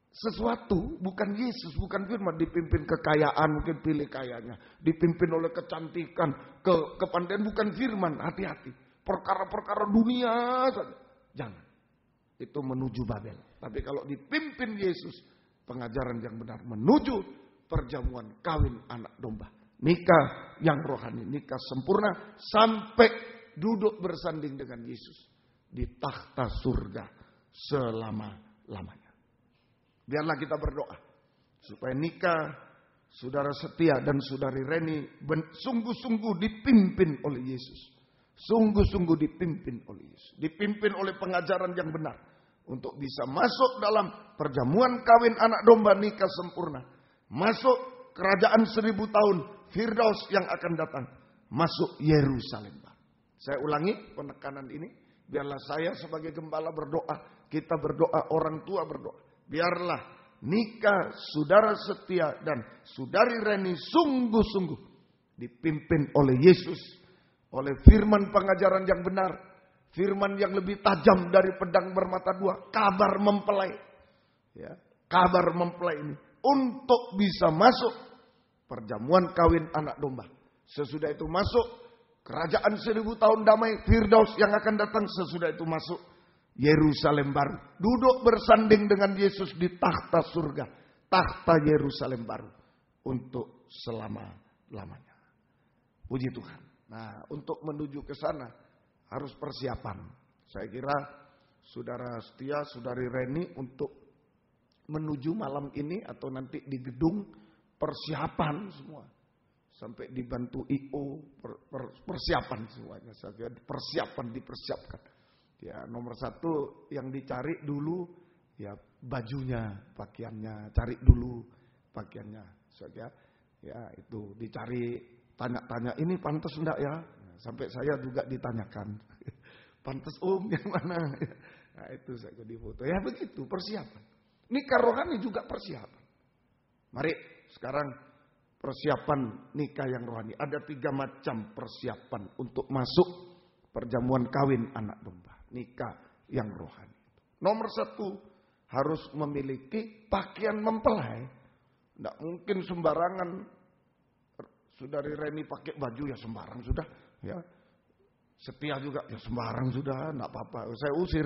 sesuatu, bukan Yesus, bukan firman. Dipimpin kekayaan, mungkin pilih kayanya. Dipimpin oleh kecantikan, kepandaian, bukan firman. Hati-hati. Perkara-perkara dunia saja. Jangan. Itu menuju Babel. Tapi kalau dipimpin Yesus, pengajaran yang benar menuju perjamuan kawin anak domba. Nikah yang rohani, nikah sempurna sampai duduk bersanding dengan Yesus di takhta surga selama-lamanya. Biarlah kita berdoa supaya nikah saudara setia dan saudari Reni sungguh-sungguh dipimpin oleh Yesus. Sungguh-sungguh dipimpin oleh Yesus. Dipimpin oleh pengajaran yang benar untuk bisa masuk dalam perjamuan kawin anak domba nikah sempurna. Masuk kerajaan 1000 tahun Firdaus yang akan datang. Masuk Yerusalem. Saya ulangi penekanan ini. Biarlah saya sebagai gembala berdoa. Kita berdoa, orang tua berdoa. Biarlah nikah saudara setia dan saudari Reni sungguh-sungguh dipimpin oleh Yesus. Oleh firman pengajaran yang benar. Firman yang lebih tajam dari pedang bermata dua. Kabar mempelai. Ya, kabar mempelai ini. Untuk bisa masuk perjamuan kawin anak domba. Sesudah itu masuk kerajaan 1000 tahun damai, Firdaus yang akan datang. Sesudah itu masuk Yerusalem baru. Duduk bersanding dengan Yesus di takhta surga. Takhta Yerusalem baru. Untuk selama-lamanya. Puji Tuhan. Nah, untuk menuju ke sana harus persiapan. Saya kira saudara setia, saudari Reni untuk menuju malam ini atau nanti di gedung persiapan semua. Sampai dibantu IO, persiapan semuanya. Persiapan dipersiapkan. Ya, nomor satu yang dicari dulu ya bajunya, pakaiannya, cari dulu pakaiannya. Ya itu dicari, tanya-tanya ini pantas enggak ya? Sampai saya juga ditanyakan. Pantas yang mana? Nah itu saya di foto. Ya begitu persiapan. Nikah rohani juga persiapan. Mari sekarang persiapan nikah yang rohani. Ada 3 macam persiapan untuk masuk perjamuan kawin anak domba. Nikah yang rohani. Nomor 1, harus memiliki pakaian mempelai. Tidak mungkin sembarangan. Saudari Reni pakai baju ya sembarang sudah. Ya. Setia juga ya sembarang sudah. Tidak apa-apa. Saya usir.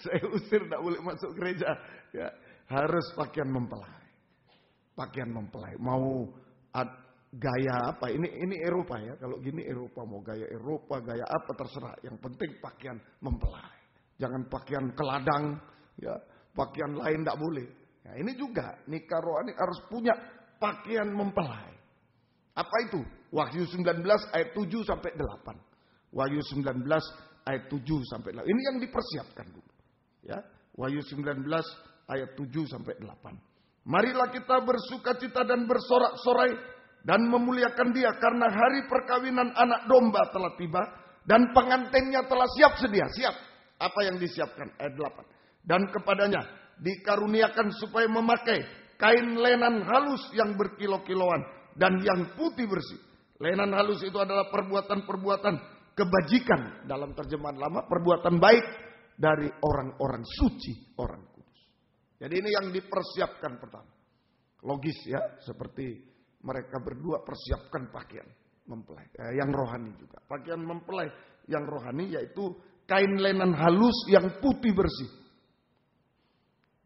Saya usir, tidak boleh masuk gereja. Ya. Harus pakaian mempelai. Pakaian mempelai. Mau gaya apa? Ini Eropa ya. Kalau gini Eropa, mau gaya Eropa, gaya apa terserah. Yang penting pakaian mempelai. Jangan pakaian keladang, ya. Pakaian lain tidak boleh. Ya, ini juga nikah rohani harus punya pakaian mempelai. Apa itu? Wahyu 19 ayat 7 sampai 8. Wahyu 19 ayat 7 sampai 8. Ini yang dipersiapkan dulu. Ya. Wahyu 19 ayat 7 sampai 8. Marilah kita bersukacita dan bersorak-sorai dan memuliakan Dia karena hari perkawinan anak domba telah tiba dan pengantinnya telah siap sedia. Siap. Apa yang disiapkan? Ayat 8. Dan kepadanya dikaruniakan supaya memakai kain lenan halus yang berkilau-kilauan dan yang putih bersih. Lenan halus itu adalah perbuatan-perbuatan kebajikan. Dalam terjemahan lama, perbuatan baik dari orang-orang suci, orang kudus. Jadi ini yang dipersiapkan pertama. Logis ya, seperti mereka berdua persiapkan pakaian mempelai. Yang rohani juga. Pakaian mempelai yang rohani yaitu kain lenan halus yang putih bersih.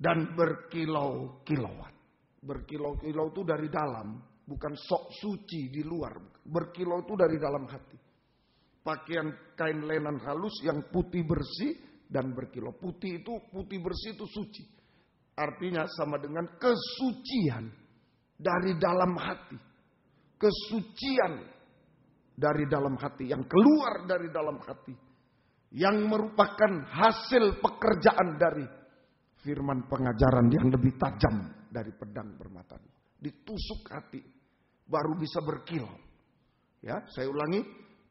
Dan berkilau-kilauan. Berkilau-kilau itu dari dalam. Bukan sok suci di luar. Berkilau itu dari dalam hati. Pakaian kain lenan halus yang putih bersih dan berkilau. Putih bersih itu suci. Artinya sama dengan kesucian dari dalam hati. Kesucian dari dalam hati. Yang keluar dari dalam hati. Yang merupakan hasil pekerjaan dari firman pengajaran yang lebih tajam dari pedang bermata dua. Ditusuk hati, baru bisa berkilau. Ya, saya ulangi,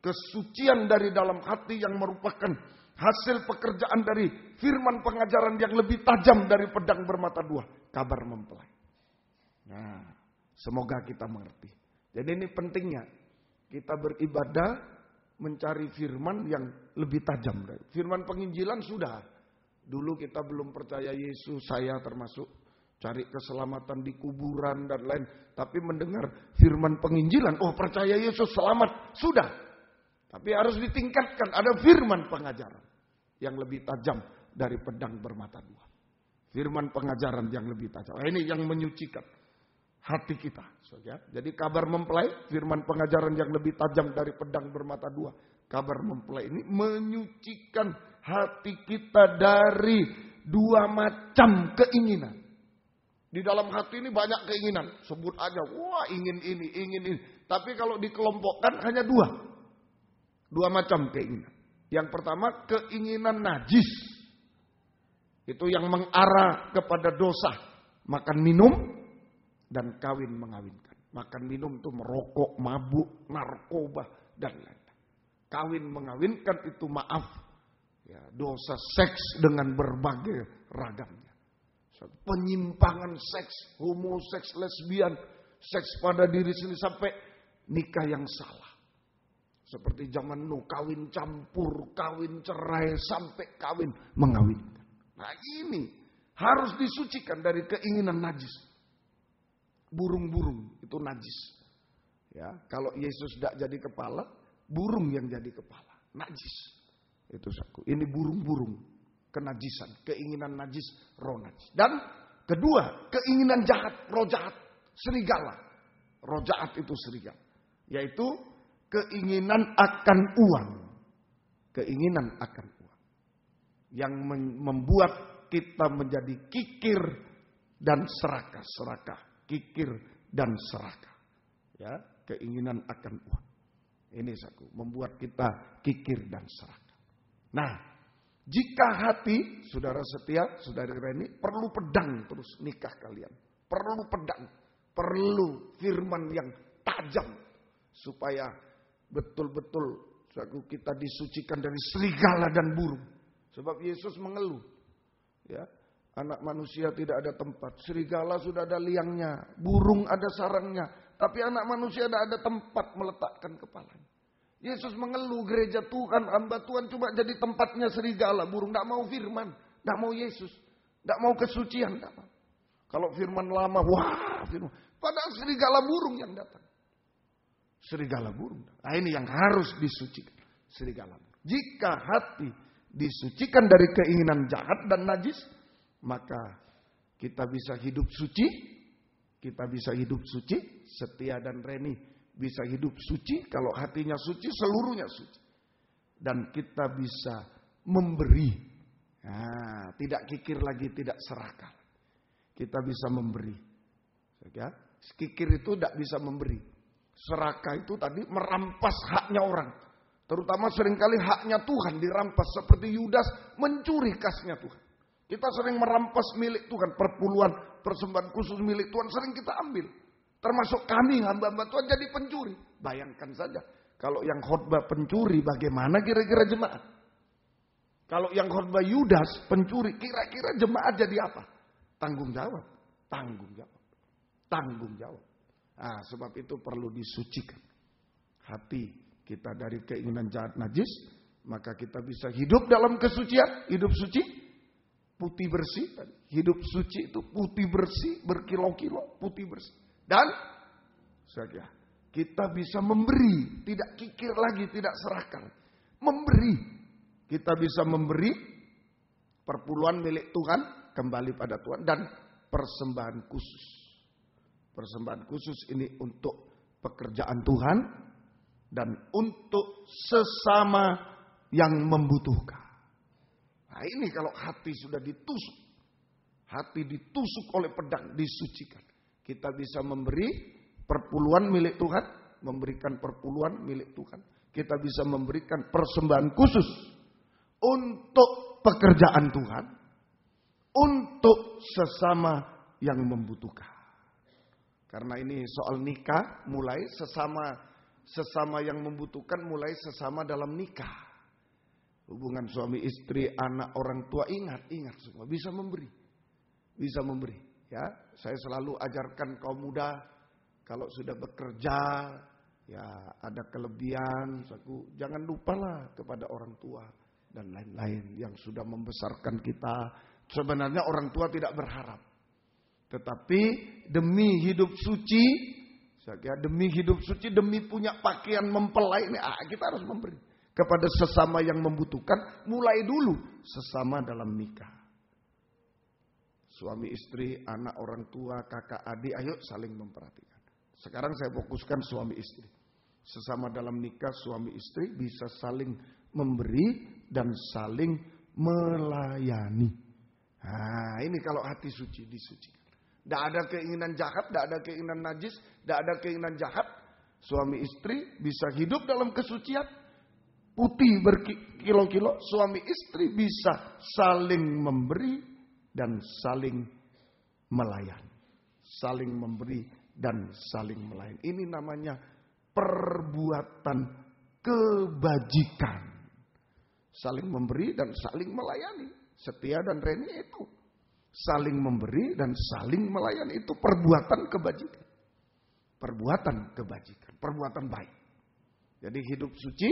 kesucian dari dalam hati yang merupakan hasil pekerjaan dari firman pengajaran yang lebih tajam dari pedang bermata dua. Kabar mempelai. Nah, semoga kita mengerti. Jadi ini pentingnya kita beribadah mencari firman yang lebih tajam. Firman penginjilan sudah. Dulu kita belum percaya Yesus, saya termasuk cari keselamatan di kuburan dan lain. Tapi mendengar firman penginjilan, oh percaya Yesus selamat, sudah. Tapi harus ditingkatkan, ada firman pengajaran yang lebih tajam dari pedang bermata dua. Firman pengajaran yang lebih tajam. Ini yang menyucikan hati kita. Jadi kabar mempelai, firman pengajaran yang lebih tajam dari pedang bermata dua. Kabar mempelai ini menyucikan hati kita dari 2 macam keinginan. Di dalam hati ini banyak keinginan. Sebut aja, wah ingin ini, ingin ini. Tapi kalau dikelompokkan hanya 2. 2 macam keinginan. Yang pertama keinginan najis. Itu yang mengarah kepada dosa. Makan minum dan kawin mengawinkan. Makan minum itu merokok, mabuk, narkoba dan lain-lain. Kawin mengawinkan itu maaf. Ya, dosa seks dengan berbagai ragamnya. Penyimpangan seks, homoseks, lesbian, seks pada diri sendiri sampai nikah yang salah. Seperti zaman Nuh, kawin campur, kawin cerai, sampai kawin mengawinkan. Nah ini harus disucikan dari keinginan najis. Burung-burung itu najis. Ya, kalau Yesus tidak jadi kepala, burung yang jadi kepala, najis. Itu saku. Ini burung-burung, kenajisan, keinginan najis, roh najis. Dan kedua, keinginan jahat, roh jahat, serigala. Roh jahat itu serigala. Yaitu keinginan akan uang. Keinginan akan uang. Yang membuat kita menjadi kikir dan serakah. Serakah, kikir dan serakah. Ya, keinginan akan uang. Ini saku, membuat kita kikir dan serakah. Nah, jika hati, saudara setia, saudari Reni, perlu pedang terus nikah kalian. Perlu pedang. Perlu firman yang tajam. Supaya betul-betul kita disucikan dari serigala dan burung. Sebab Yesus mengeluh. Ya, anak manusia tidak ada tempat. Serigala sudah ada liangnya. Burung ada sarangnya. Tapi anak manusia tidak ada tempat meletakkan kepalanya. Yesus mengeluh, gereja Tuhan, hamba Tuhan cuma jadi tempatnya serigala burung. Tidak mau firman, tidak mau Yesus, tidak mau kesucian. Tidak mau. Kalau firman lama, wah firman. Padahal serigala burung yang datang. Serigala burung. Nah ini yang harus disucikan. Serigala burung. Jika hati disucikan dari keinginan jahat dan najis, maka kita bisa hidup suci. Kita bisa hidup suci. Setia dan Reni bisa hidup suci. Kalau hatinya suci, seluruhnya suci. Dan kita bisa memberi. Nah, tidak kikir lagi, tidak serakah. Kita bisa memberi. Ya, kikir itu tidak bisa memberi. Serakah itu tadi merampas haknya orang. Terutama seringkali haknya Tuhan dirampas. Seperti Yudas mencuri kasnya Tuhan. Kita sering merampas milik Tuhan. Perpuluhan, persembahan khusus milik Tuhan sering kita ambil. Termasuk kami hamba-hamba Tuhan jadi pencuri. Bayangkan saja. Kalau yang khotbah pencuri bagaimana kira-kira jemaat? Kalau yang khotbah Yudas pencuri kira-kira jemaat jadi apa? Tanggung jawab. Tanggung jawab. Tanggung jawab. Nah, sebab itu perlu disucikan hati kita dari keinginan jahat najis, maka kita bisa hidup dalam kesucian, hidup suci, putih bersih. Hidup suci itu putih bersih, berkilo-kilo, putih bersih. Dan kita bisa memberi, tidak kikir lagi, tidak serakah. Memberi, kita bisa memberi perpuluhan milik Tuhan kembali pada Tuhan dan persembahan khusus. Persembahan khusus ini untuk pekerjaan Tuhan dan untuk sesama yang membutuhkan. Nah ini kalau hati sudah ditusuk. Hati ditusuk oleh pedang, disucikan. Kita bisa memberi perpuluhan milik Tuhan. Memberikan perpuluhan milik Tuhan. Kita bisa memberikan persembahan khusus. Untuk pekerjaan Tuhan. Untuk sesama yang membutuhkan. Karena ini soal nikah, mulai sesama yang membutuhkan, mulai sesama dalam nikah. Hubungan suami istri, anak, orang tua, ingat semua. Bisa memberi. Bisa memberi. Ya, saya selalu ajarkan kaum muda, kalau sudah bekerja, ya ada kelebihan, jangan lupalah kepada orang tua dan lain-lain yang sudah membesarkan kita. Sebenarnya orang tua tidak berharap. Tetapi demi hidup suci, demi hidup suci, demi punya pakaian mempelai, kita harus memberi kepada sesama yang membutuhkan. Mulai dulu sesama dalam nikah. Suami istri, anak, orang tua, kakak, adik, ayo saling memperhatikan. Sekarang saya fokuskan suami istri. Sesama dalam nikah suami istri bisa saling memberi dan saling melayani. Nah ini kalau hati suci disucikan. Tidak ada keinginan jahat, tidak ada keinginan najis, tidak ada keinginan jahat. Suami istri bisa hidup dalam kesucian. Putih berkilo-kilo. Suami istri bisa saling memberi dan saling melayani. Saling memberi dan saling melayani. Ini namanya perbuatan kebajikan. Saling memberi dan saling melayani. Setia dan Reni itu. Saling memberi dan saling melayani itu perbuatan kebajikan. Perbuatan kebajikan, perbuatan baik. Jadi hidup suci,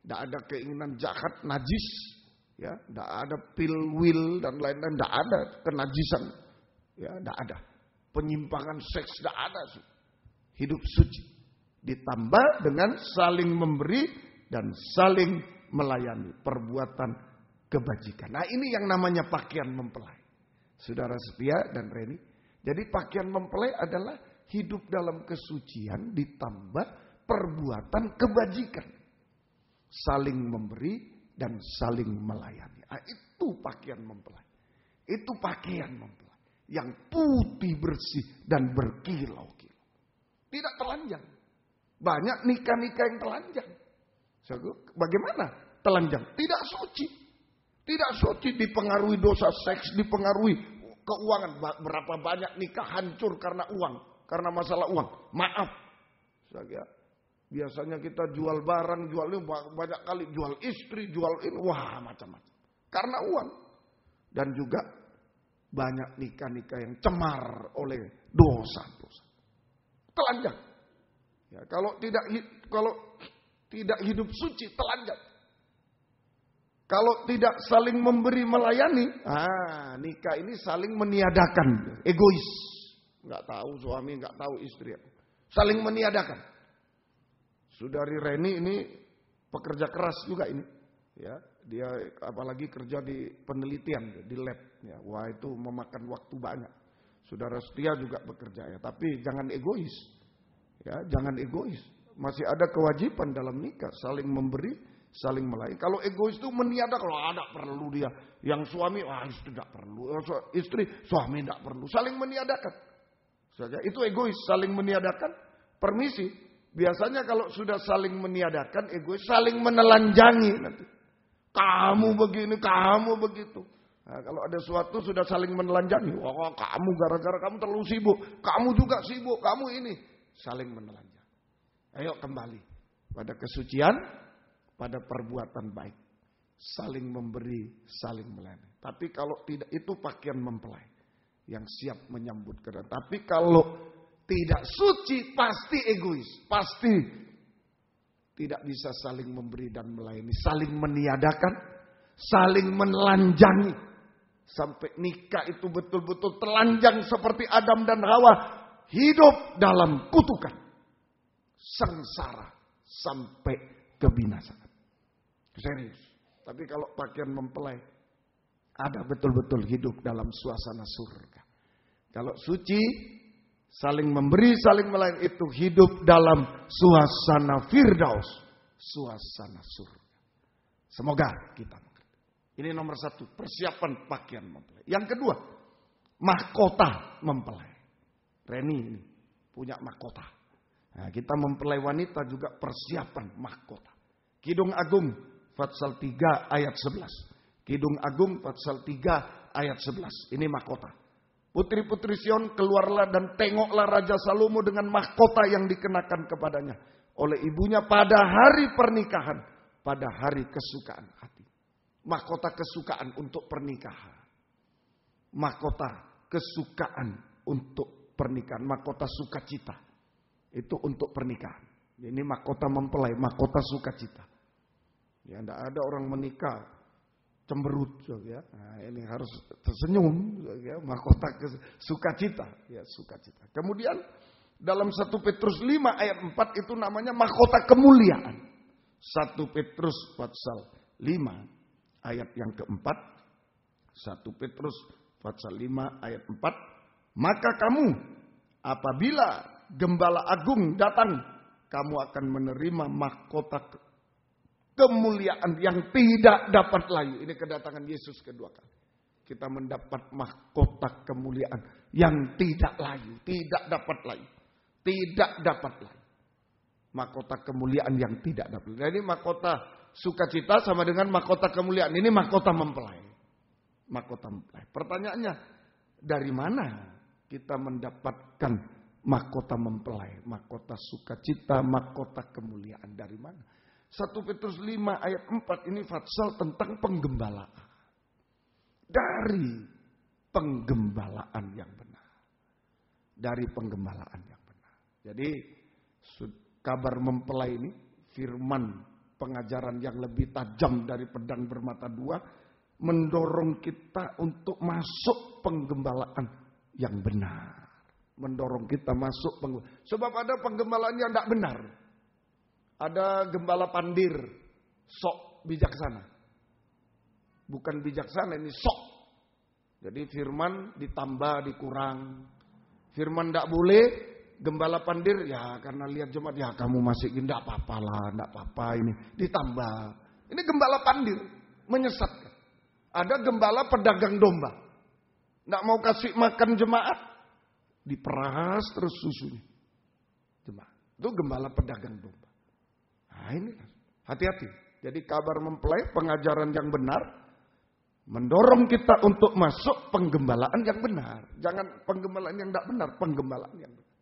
tidak ada keinginan jahat, najis, ya, tidak ada pil-wil dan lain-lain, tidak ada kenajisan, ya, tidak ada penyimpangan seks, tidak ada. Hidup suci ditambah dengan saling memberi dan saling melayani, perbuatan kebajikan. Nah ini yang namanya pakaian mempelai. Saudara setia dan Reni. Jadi pakaian mempelai adalah hidup dalam kesucian ditambah perbuatan kebajikan. Saling memberi dan saling melayani. Nah, itu pakaian mempelai. Itu pakaian mempelai. Yang putih bersih dan berkilau-kilau. Tidak telanjang. Banyak nikah-nikah yang telanjang. Bagaimana telanjang? Tidak suci. Tidak suci, dipengaruhi dosa seks, dipengaruhi keuangan. Berapa banyak nikah hancur karena uang. Karena masalah uang. Maaf. Biasanya kita jual barang, jual ini banyak kali. Jual istri, jual ini. Wah macam-macam. Karena uang. Dan juga banyak nikah-nikah yang cemar oleh dosa-dosa. Telanjang. Ya, kalau tidak hidup suci, telanjang. Kalau tidak saling memberi melayani, nikah ini saling meniadakan, egois. Nggak tahu suami, nggak tahu istri. Saling meniadakan. Saudari Reni ini pekerja keras juga ini. Ya, dia apalagi kerja di penelitian, di lab. Ya, wah itu memakan waktu banyak. Saudara Setia juga bekerja ya, tapi jangan egois. Ya, jangan egois. Masih ada kewajiban dalam nikah, saling memberi, saling melayani. Kalau egois itu meniadakan, kalau ada perlu dia. Yang suami, istri tidak perlu. Istri, suami tidak perlu. Saling meniadakan. Saja itu egois, saling meniadakan. Permisi. Biasanya kalau sudah saling meniadakan, egois saling menelanjangi nanti. Kamu begini, kamu begitu. Nah, kalau ada suatu sudah saling menelanjangi. Wah, kamu gara-gara kamu terlalu sibuk. Kamu juga sibuk, kamu ini. Saling menelanjangi. Ayo kembali pada kesucian, pada perbuatan baik. Saling memberi, saling melayani. Tapi kalau tidak, itu pakaian mempelai yang siap menyambut kedatangan. Tapi kalau tidak suci, pasti egois. Pasti tidak bisa saling memberi dan melayani. Saling meniadakan, saling menelanjangi. Sampai nikah itu betul-betul telanjang seperti Adam dan Hawa. Hidup dalam kutukan. Sengsara sampai kebinasaan. Serius. Tapi kalau pakaian mempelai, ada betul-betul hidup dalam suasana surga. Kalau suci, saling memberi, saling melayani, itu hidup dalam suasana firdaus. Suasana surga. Semoga kita mengerti. Ini nomor 1, persiapan pakaian mempelai. Yang kedua, mahkota mempelai. Reni ini punya mahkota. Nah, kita mempelai wanita juga persiapan mahkota. Kidung Agung pasal 3 ayat 11. Kidung Agung pasal 3 ayat 11. Ini mahkota. Putri-putri Sion, keluarlah dan tengoklah Raja Salomo dengan mahkota yang dikenakan kepadanya oleh ibunya pada hari pernikahan, pada hari kesukaan hati. Mahkota kesukaan untuk pernikahan. Mahkota kesukaan untuk pernikahan, mahkota sukacita. Itu untuk pernikahan. Ini mahkota mempelai, mahkota sukacita. Ya, tidak ada orang menikah cemberut, ya. Nah, ini harus tersenyum, ya. Mahkota sukacita, ya, sukacita. Kemudian dalam 1 Petrus 5 ayat 4 itu namanya mahkota kemuliaan. 1 Petrus pasal 5 ayat yang keempat. 1 Petrus pasal 5 ayat 4. Maka kamu apabila Gembala Agung datang, kamu akan menerima mahkota kemuliaan yang tidak dapat layu. Ini kedatangan Yesus kedua kali. Kita mendapat mahkota kemuliaan yang tidak layu, tidak dapat layu, tidak dapat layu. Mahkota kemuliaan yang tidak dapat layu. Nah, ini mahkota sukacita sama dengan mahkota kemuliaan. Ini mahkota mempelai. Mahkota mempelai. Pertanyaannya, dari mana kita mendapatkan mahkota mempelai, mahkota sukacita, mahkota kemuliaan? Dari mana? 1 Petrus 5 ayat 4 ini pasal tentang penggembalaan. Dari penggembalaan yang benar. Dari penggembalaan yang benar. Jadi kabar mempelai ini, firman pengajaran yang lebih tajam dari pedang bermata dua, mendorong kita untuk masuk penggembalaan yang benar. Mendorong kita masuk sebab ada penggembalaan yang tidak benar. Ada gembala pandir, sok bijaksana. Bukan bijaksana, ini sok. Jadi firman ditambah, dikurang. Firman tidak boleh, gembala pandir, ya karena lihat jemaat, ya kamu masih tidak apa-apa lah, tidak apa-apa ini. Ditambah. Ini gembala pandir, menyesatkan. Ada gembala pedagang domba. Tidak mau kasih makan jemaat, diperas terus susunya. Jemaat. Itu gembala pedagang domba. Nah ini hati-hati. Jadi kabar mempelai, pengajaran yang benar, mendorong kita untuk masuk penggembalaan yang benar. Jangan penggembalaan yang tidak benar, penggembalaan yang benar.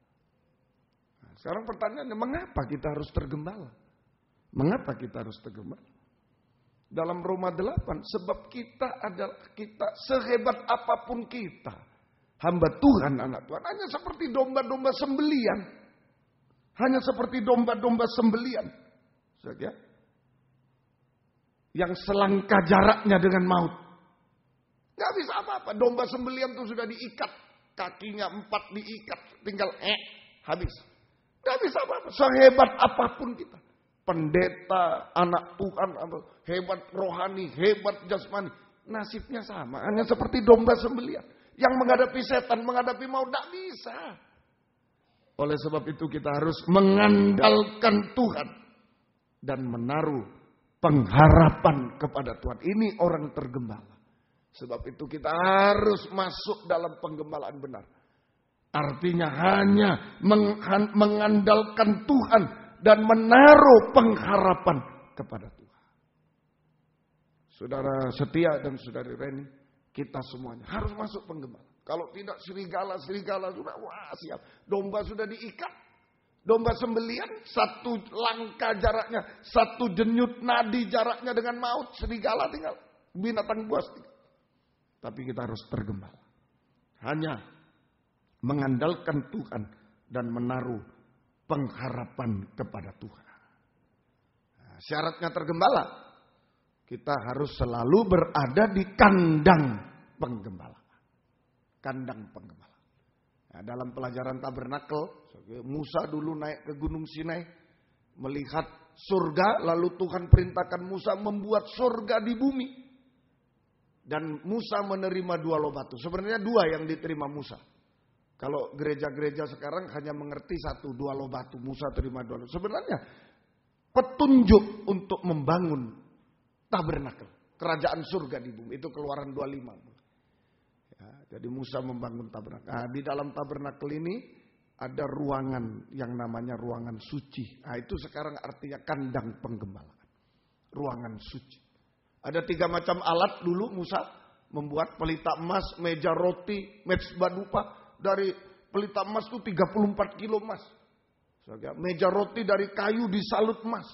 Nah, sekarang pertanyaannya, mengapa kita harus tergembala? Mengapa kita harus tergembala? Dalam Roma 8, sebab kita sehebat apapun kita, hamba Tuhan, anak Tuhan, hanya seperti domba-domba sembelian. Hanya seperti domba-domba sembelian. Ya. Yang selangkah jaraknya dengan maut. Gak bisa apa-apa. Domba sembelian itu sudah diikat. Kakinya 4 diikat. Tinggal habis. Gak bisa apa-apa. Sehebat apapun kita. Pendeta, anak Tuhan, hebat rohani, hebat jasmani. Nasibnya sama. Hanya seperti domba sembelian. Yang menghadapi setan, menghadapi maut. Gak bisa. Oleh sebab itu kita harus mengandalkan Tuhan. Dan menaruh pengharapan kepada Tuhan. Ini orang tergembala. Sebab itu kita harus masuk dalam penggembalaan benar. Artinya hanya mengandalkan Tuhan. Dan menaruh pengharapan kepada Tuhan. Saudara setia dan saudari Reni. Kita semuanya harus masuk penggembala. Kalau tidak serigala sudah siap. Domba sudah diikat. Domba sembelian 1 langkah jaraknya. 1 denyut nadi jaraknya dengan maut. Serigala tinggal. Binatang buas tinggal. Tapi kita harus tergembala. Hanya mengandalkan Tuhan. Dan menaruh pengharapan kepada Tuhan. Nah, syaratnya tergembala. Kita harus selalu berada di kandang penggembala. Kandang penggembala. Nah, dalam pelajaran tabernakel, Musa dulu naik ke Gunung Sinai, melihat surga, lalu Tuhan perintahkan Musa membuat surga di bumi. Dan Musa menerima 2 loh batu. Sebenarnya 2 yang diterima Musa. Kalau gereja-gereja sekarang hanya mengerti 1, 2 loh batu. Musa terima 2 loh. Sebenarnya petunjuk untuk membangun tabernakel. Kerajaan surga di bumi. Itu Keluaran 25. Jadi Musa membangun tabernakel. Nah, di dalam tabernakel ini ada ruangan yang namanya ruangan suci. Nah, itu sekarang artinya kandang penggembalaan. Ruangan suci. Ada 3 macam alat dulu Musa membuat: pelita emas, meja roti, mezbah dupa. Dari pelita emas itu 34 kilo emas. Meja roti dari kayu disalut emas.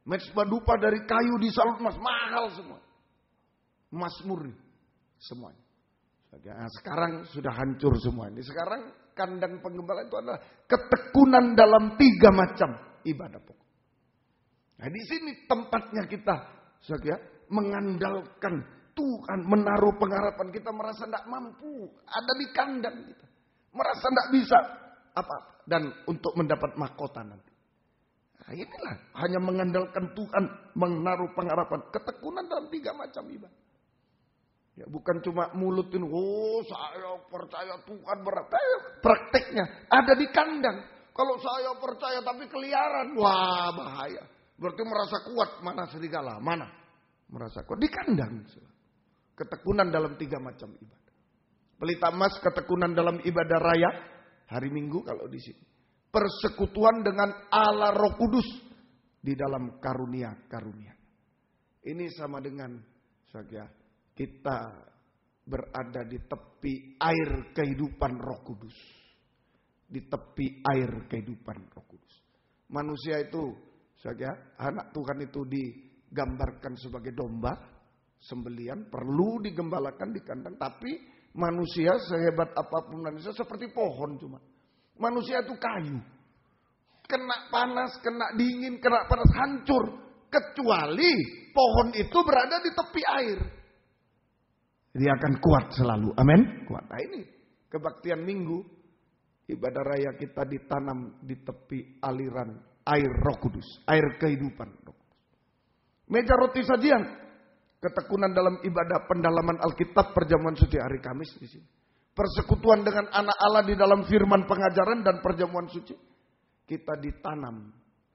Mezbah dupa dari kayu disalut emas. Mahal semua. Emas murni semuanya. Nah, sekarang sudah hancur semua ini. Sekarang kandang penggembala itu adalah ketekunan dalam 3 macam ibadah pokok. Nah, di sini tempatnya kita, mengandalkan Tuhan, menaruh pengharapan. Kita merasa tidak mampu, ada di kandang kita, merasa tidak bisa apa, dan untuk mendapat mahkota nanti. Nah, inilah hanya mengandalkan Tuhan, menaruh pengharapan, ketekunan dalam 3 macam ibadah. Ya, bukan cuma mulutin, saya percaya Tuhan berat. Prakteknya ada di kandang. Kalau saya percaya tapi keliaran, wah bahaya. Berarti merasa kuat, mana serigala, mana? Merasa kuat, di kandang. Ketekunan dalam 3 macam ibadah. Pelita emas, ketekunan dalam ibadah raya, hari Minggu kalau di sini. Persekutuan dengan Allah Roh Kudus di dalam karunia-karunia. Ini sama dengan kita berada di tepi air kehidupan Roh Kudus. Di tepi air kehidupan Roh Kudus. Manusia itu, anak Tuhan itu digambarkan sebagai domba sembelian, perlu digembalakan di kandang. Tapi manusia sehebat apapun manusia seperti pohon cuma. Manusia itu kayu. Kena panas, kena dingin, kena panas, hancur. Kecuali pohon itu berada di tepi air. Dia akan kuat selalu. Amin. Kuat. Nah, ini kebaktian Minggu. Ibadah raya kita ditanam di tepi aliran air Roh Kudus. Air kehidupan Roh Kudus. Meja roti sajian. Ketekunan dalam ibadah pendalaman Alkitab perjamuan suci hari Kamis di sini. Persekutuan dengan anak Allah di dalam firman pengajaran dan perjamuan suci. Kita ditanam.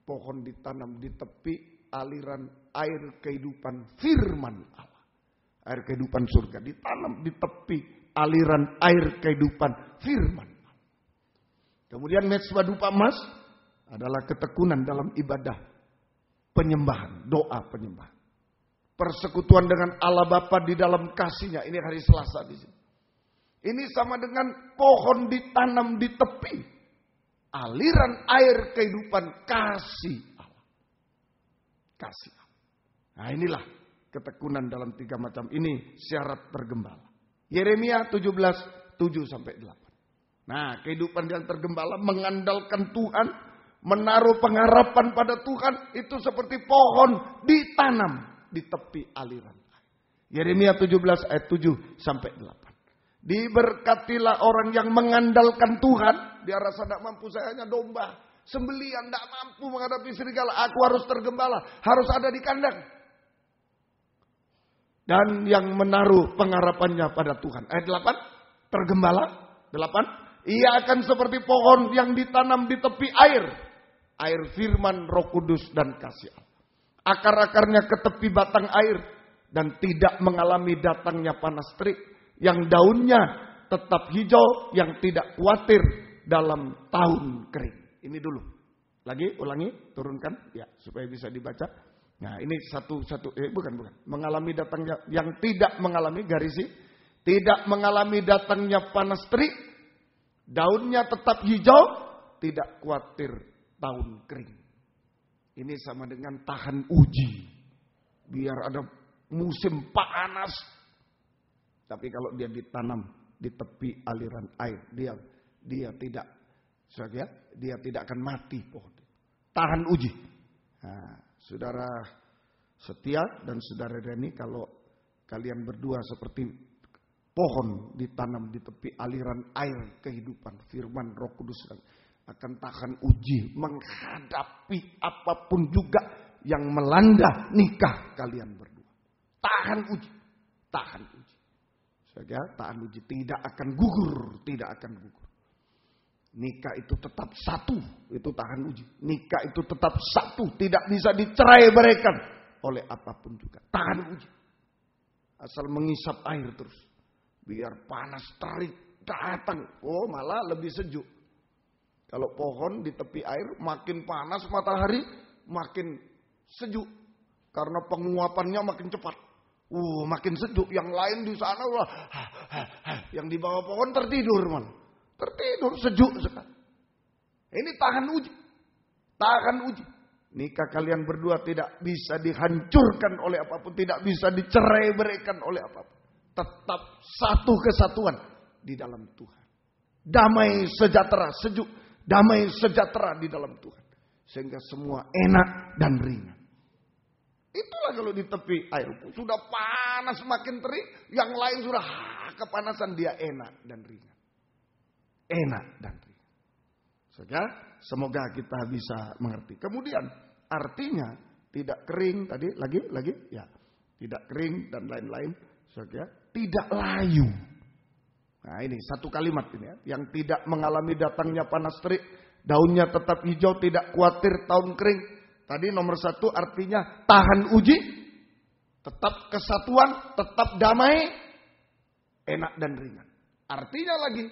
Pohon ditanam di tepi aliran air kehidupan firman Allah. Air kehidupan surga ditanam di tepi aliran air kehidupan firman. Kemudian mezbah dupa emas adalah ketekunan dalam ibadah penyembahan, doa penyembahan. Persekutuan dengan Allah Bapa di dalam kasih-Nya. Ini hari Selasa di sini. Ini sama dengan pohon ditanam di tepi aliran air kehidupan kasih Allah. Kasih Allah. Nah, inilah ketekunan dalam 3 macam ini syarat tergembala. Yeremia 17, 7-8. Nah, kehidupan yang tergembala mengandalkan Tuhan, Menaruh pengharapan pada Tuhan itu seperti pohon ditanam di tepi aliran air. Yeremia 17 ayat 7 sampai 8. Diberkatilah orang yang mengandalkan Tuhan. Dia rasa tidak mampu, saya hanya domba. Sembelian tidak mampu menghadapi serigala. Aku harus tergembala, harus ada di kandang. Dan yang menaruh pengharapannya pada Tuhan. Ayat 8. Tergembala. 8. Ia akan seperti pohon yang ditanam di tepi air. Air firman, Roh Kudus dan kasih Allah. Akar-akarnya ke tepi batang air. Dan tidak mengalami datangnya panas terik. Yang daunnya tetap hijau. Yang tidak khawatir dalam tahun kering. Ini dulu. Lagi, ulangi, turunkan. Ya, supaya bisa dibaca. Nah, ini bukan. Mengalami datangnya, yang tidak mengalami, garisi. Tidak mengalami datangnya panas terik. Daunnya tetap hijau. Tidak khawatir tahun kering. Ini sama dengan tahan uji. Biar ada musim panas. Tapi kalau dia ditanam di tepi aliran air, dia tidak akan mati pohon. Tahan uji. Nah, saudara setia dan saudara Reni, kalau kalian berdua seperti pohon ditanam di tepi aliran air kehidupan, firman Roh Kudus akan tahan uji, menghadapi apapun juga yang melanda nikah kalian berdua. Tahan uji. Saudara, tahan uji, tidak akan gugur. Nikah itu tetap satu, itu tahan uji. Nikah itu tetap satu, tidak bisa dicerai-beraikan oleh apapun juga. Tahan uji. Asal mengisap air terus. Biar panas terik datang. Oh, malah lebih sejuk. Kalau pohon di tepi air makin panas matahari, makin sejuk. Karena penguapannya makin cepat. Makin sejuk. Yang lain di sana, yang di bawah pohon tertidur, tertidur sejuk sekali. Ini tahan uji. Nikah kalian berdua tidak bisa dihancurkan oleh apapun, tidak bisa dicerai-beraikan oleh apapun. Tetap satu kesatuan di dalam Tuhan. Damai sejahtera, sejuk. Damai sejahtera di dalam Tuhan. Sehingga semua enak dan ringan. Itulah kalau di tepi air. Sudah panas makin terik. Yang lain sudah kepanasan. Dia enak dan ringan. Enak dan ringan. Sehingga semoga kita bisa mengerti. Kemudian artinya tidak kering. Tadi lagi. Ya, tidak kering dan lain-lain. Sehingga tidak layu. Nah, ini satu kalimat ini ya. Yang tidak mengalami datangnya panas terik. Daunnya tetap hijau, tidak khawatir tahun kering. Tadi nomor 1 artinya tahan uji. Tetap kesatuan, tetap damai. Enak dan ringan. Artinya lagi,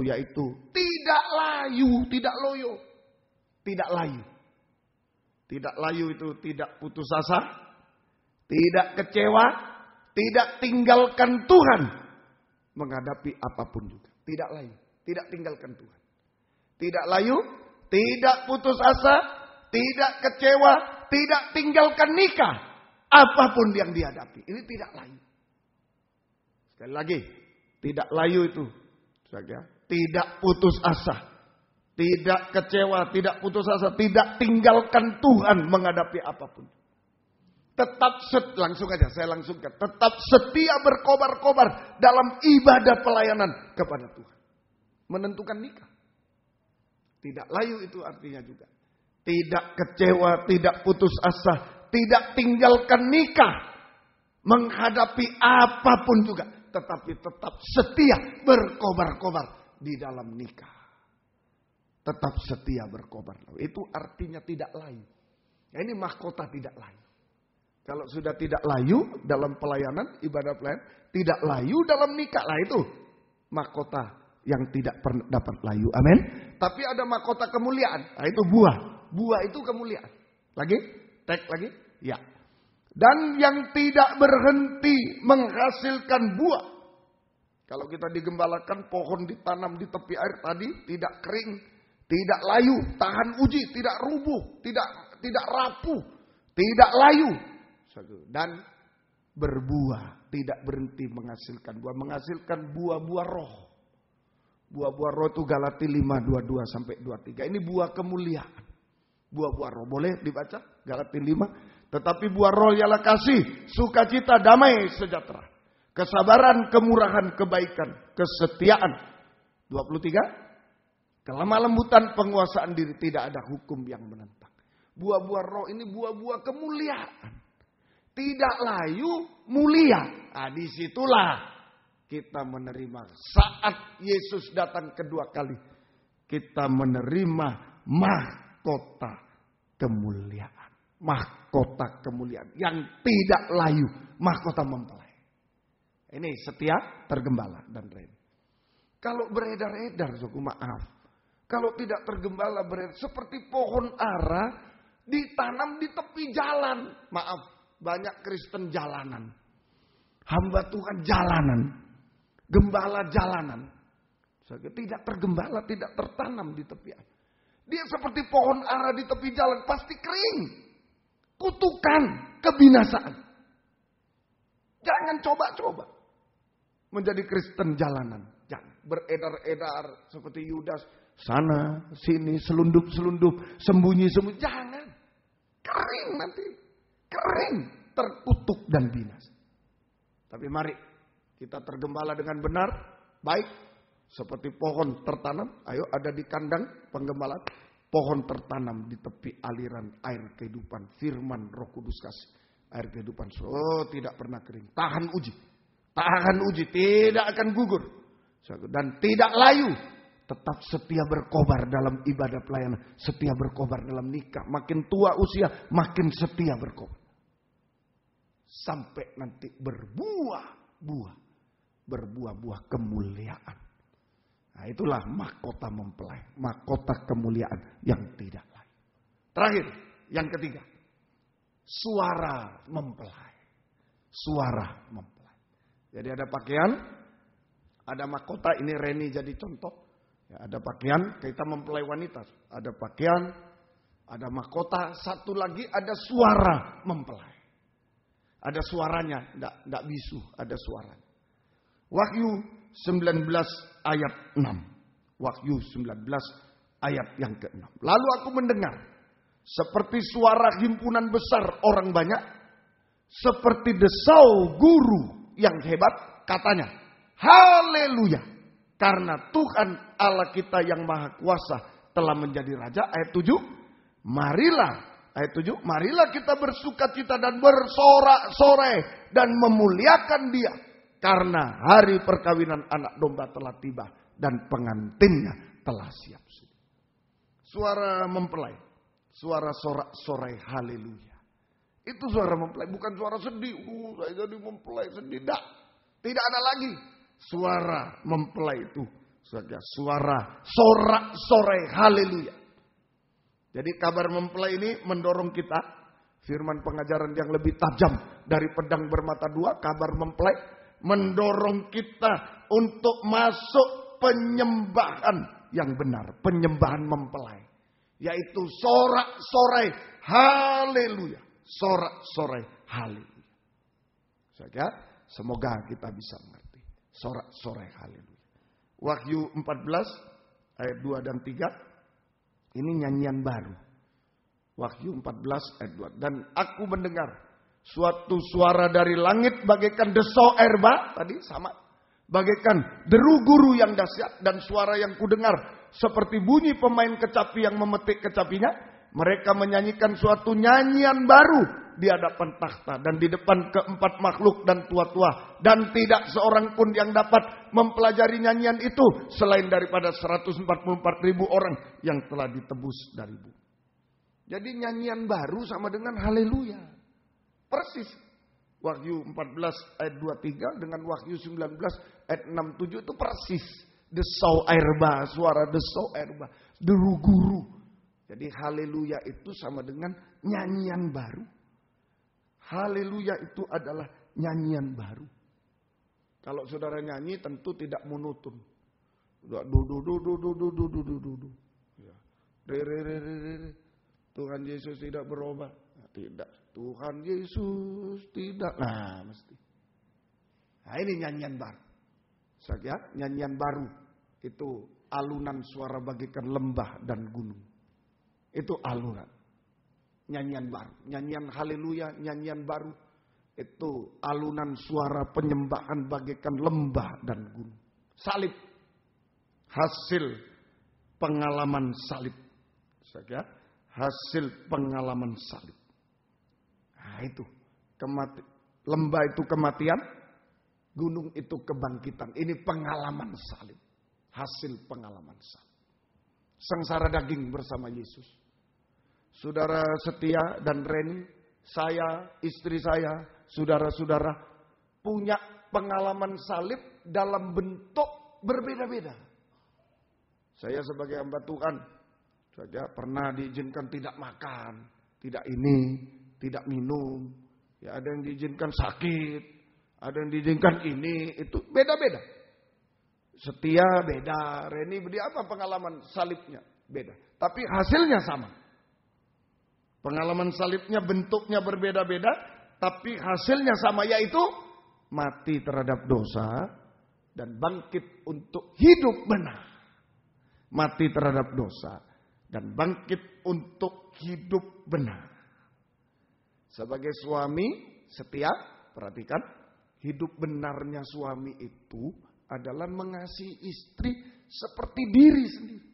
yaitu tidak layu, tidak loyo. Tidak layu. Tidak layu itu tidak putus asa. Tidak kecewa. Tidak tinggalkan Tuhan. Menghadapi apapun juga. Tidak layu. Tidak tinggalkan Tuhan. Tidak layu. Tidak putus asa. Tidak kecewa. Tidak tinggalkan nikah. Apapun yang dihadapi. Ini tidak layu. Sekali lagi. Tidak layu itu. Tidak putus asa. Tidak kecewa. Tidak putus asa. Tidak tinggalkan Tuhan menghadapi apapun. Tetap langsung aja saya langsungkan. Tetap setia berkobar-kobar dalam ibadah pelayanan kepada Tuhan. Menentukan nikah. Tidak layu itu artinya juga. Tidak kecewa, tidak putus asa, tidak tinggalkan nikah. Menghadapi apapun juga. Tetapi tetap setia berkobar-kobar di dalam nikah. Tetap setia berkobar. Itu artinya tidak layu. Ya, ini mahkota tidak layu. Kalau sudah tidak layu dalam pelayanan, ibadah pelayanan, tidak layu dalam nikah. Lah itu mahkota yang tidak pernah dapat layu. Amin. Tapi ada mahkota kemuliaan. Nah itu buah. Buah itu kemuliaan. Lagi? Tek lagi? Ya. Dan yang tidak berhenti menghasilkan buah. Kalau kita digembalakan pohon ditanam di tepi air tadi, tidak kering, tidak layu, tahan uji, tidak rubuh, tidak rapuh, tidak layu. Dan berbuah, tidak berhenti menghasilkan buah. Menghasilkan buah-buah roh. Buah-buah roh itu Galati 5:22 sampai 23. Ini buah kemuliaan. Buah-buah roh boleh dibaca Galati 5. Tetapi buah roh ialah kasih, sukacita, damai, sejahtera, kesabaran, kemurahan, kebaikan, kesetiaan. 23. Kelemah lembutan, penguasaan diri, tidak ada hukum yang menentang. Buah-buah roh ini buah-buah kemuliaan. Tidak layu, mulia. Nah, disitulah kita menerima saat Yesus datang kedua kali. Kita menerima mahkota kemuliaan. Mahkota kemuliaan yang tidak layu. Mahkota mempelai. Ini setiap tergembala dan reni. Kalau beredar-edar, suku maaf. Kalau tidak tergembala beredar, seperti pohon ara ditanam di tepi jalan. Maaf, banyak Kristen jalanan. Hamba Tuhan jalanan. Gembala jalanan. Tidak tergembala, tidak tertanam di tepi. Dia seperti pohon ara di tepi jalan, pasti kering. Kutukan, kebinasaan. Jangan coba-coba menjadi Kristen jalanan. Jangan beredar-edar seperti Yudas. Sana, sini, selundup-selundup, sembunyi-sembunyi. Jangan. Kering nanti. Kering. Terkutuk dan binasa. Tapi mari kita tergembala dengan benar. Baik. Seperti pohon tertanam. Ayo ada di kandang penggembalaan. Pohon tertanam di tepi aliran air kehidupan. Firman Roh Kudus kasih. Air kehidupan. Oh, tidak pernah kering. Tahan uji. Tahan uji. Tidak akan gugur. Dan tidak layu. Tetap setia berkobar dalam ibadah pelayanan. Setia berkobar dalam nikah. Makin tua usia, makin setia berkobar. Sampai nanti berbuah-buah. Berbuah-buah kemuliaan. Nah, itulah mahkota mempelai. Mahkota kemuliaan yang tidak lain. Terakhir, yang ketiga. Suara mempelai. Suara mempelai. Jadi ada pakaian. Ada mahkota. Ini Reni jadi contoh. Ya, ada pakaian, kita mempelai wanita. Ada pakaian, ada mahkota. Satu lagi ada suara mempelai. Ada suaranya, tidak bisu, ada suaranya. Wahyu 19 ayat 6. Wahyu 19 ayat yang ke-6. Lalu aku mendengar seperti suara himpunan besar orang banyak. Seperti desau guru yang hebat, katanya, haleluya. Karena Tuhan Allah kita yang maha kuasa telah menjadi raja. Ayat 7. Marilah kita bersukacita dan bersorak-sorai dan memuliakan dia. Karena hari perkawinan anak domba telah tiba dan pengantinnya telah siap. Suara mempelai. Suara sorak-sorai haleluya. Itu suara mempelai, bukan suara sedih. Saya jadi mempelai sedih. Tidak ada lagi. Suara mempelai itu suara sorak-sorai haleluya. Jadi kabar mempelai ini mendorong kita. Firman pengajaran yang lebih tajam dari pedang bermata dua. Kabar mempelai mendorong kita untuk masuk penyembahan yang benar. Penyembahan mempelai. Yaitu sorak-sorai haleluya. Sorak-sorai haleluya. Semoga kita bisa mengerti. Sorak-sorai haleluya. Wahyu 14 ayat 2 dan 3. Ini nyanyian baru. Wahyu 14 ayat 2. Dan aku mendengar suatu suara dari langit bagaikan desau air bah. Tadi sama. Bagaikan deru guru yang dahsyat. Dan suara yang kudengar seperti bunyi pemain kecapi yang memetik kecapinya. Mereka menyanyikan suatu nyanyian baru di hadapan takhta dan di depan keempat makhluk dan tua-tua. Dan tidak seorang pun yang dapat mempelajari nyanyian itu selain daripada 144.000 orang yang telah ditebus dari bumi. Jadi nyanyian baru sama dengan haleluya. Persis. Wahyu 14 ayat 23 dengan Wahyu 19 ayat 67 itu persis. Desau air bah, suara desau air bah, deru guru. Jadi haleluya itu sama dengan nyanyian baru. Haleluya itu adalah nyanyian baru. Kalau saudara nyanyi tentu tidak monoton. Tuhan Yesus tidak berubah. Tidak. Tuhan Yesus tidak. Nah, mesti. Nah, ini nyanyian baru. Nyanyian baru. Itu alunan suara bagaikan lembah dan gunung. Itu alunan. Nyanyian baru. Nyanyian haleluya, nyanyian baru. Itu alunan suara penyembahan bagaikan lembah dan gunung. Salib. Hasil pengalaman salib. Hasil pengalaman salib. Nah itu. Lembah itu kematian. Gunung itu kebangkitan. Ini pengalaman salib. Hasil pengalaman salib. Sengsara daging bersama Yesus. Saudara Setia dan Reni, saya, istri saya, saudara-saudara punya pengalaman salib dalam bentuk berbeda-beda. Saya sebagai hamba Tuhan, saya pernah diizinkan tidak makan, tidak ini, tidak minum. Ya, ada yang diizinkan sakit, ada yang diizinkan ini, itu beda-beda. Setia beda, Reni dia apa pengalaman salibnya beda, tapi hasilnya sama. Pengalaman salibnya bentuknya berbeda-beda, tapi hasilnya sama, yaitu mati terhadap dosa dan bangkit untuk hidup benar. Mati terhadap dosa dan bangkit untuk hidup benar. Sebagai suami setia, perhatikan, hidup benarnya suami itu adalah mengasihi istri seperti diri sendiri.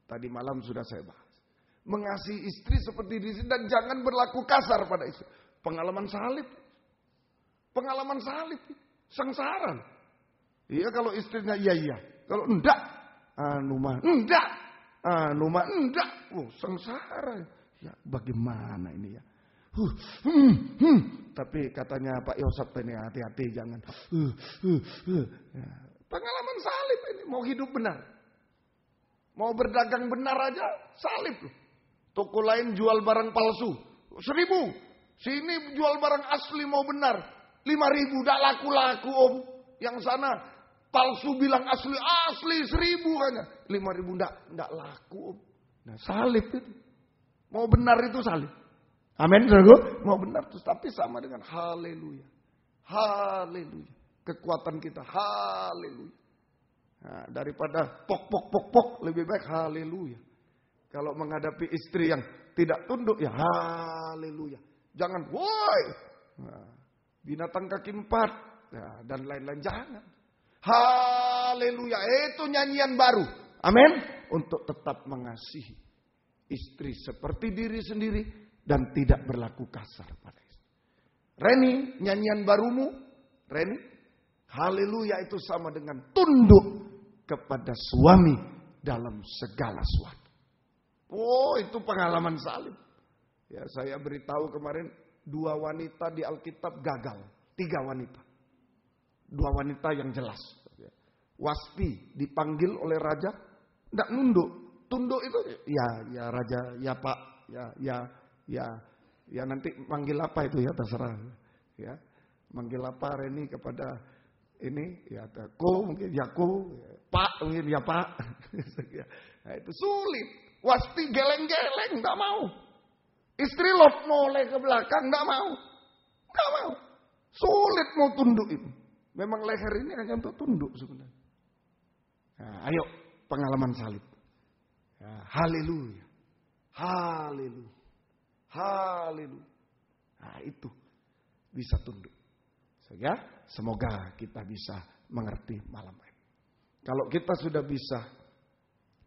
Tadi malam sudah saya bahas. Mengasihi istri seperti diri sendiri dan jangan berlaku kasar pada istri. Pengalaman salib. Pengalaman salib. Sengsara. Iya kalau istrinya iya. Kalau enggak. Enggak. Oh sengsara. Ya bagaimana ini ya. Tapi katanya Pak Yosep ini hati-hati jangan. Ya. Pengalaman salib ini. Mau hidup benar. Mau berdagang benar aja salib. Toko lain jual barang palsu 1.000. Sini jual barang asli mau benar 5.000. Tidak laku-laku om. Yang sana palsu bilang asli 1.000 hanya 5.000 tidak laku om. Nah salib itu. Mau benar itu salib. Amin, saudaraku. Mau benar terus, tapi sama dengan haleluya. Haleluya. Kekuatan kita, haleluya. Nah, daripada pok lebih baik haleluya. Kalau menghadapi istri yang tidak tunduk ya haleluya. Jangan woi. Nah, binatang kaki 4 nah, dan lain-lain jangan. Haleluya. Itu nyanyian baru. Amin. Untuk tetap mengasihi istri seperti diri sendiri dan tidak berlaku kasar pada istri. Reni, nyanyian barumu, Reni, haleluya itu sama dengan tunduk kepada suami dalam segala sesuatu. Oh, itu pengalaman salib. Ya, saya beritahu kemarin 2 wanita di Alkitab gagal, 3 wanita. 2 wanita yang jelas. Wasti dipanggil oleh raja, tidak nunduk. Tunduk itu ya raja, ya Pak, ya nanti manggil apa itu ya terserah. Ya, manggil apa Reni kepada ini ya ko mungkin ya ko, Pak mungkin ya Pak. Nah, itu sulit. Wasti geleng-geleng enggak mau. Istri lot noleh ke belakang enggak mau. Enggak mau. Sulit mau tunduk itu. Memang leher ini hanya untuk tunduk sebenarnya. Nah, ayo pengalaman salib. Ya, haleluya. Haleluya. Haleluya. Nah, itu bisa tunduk. Sehingga semoga kita bisa mengerti malam ini. Kalau kita sudah bisa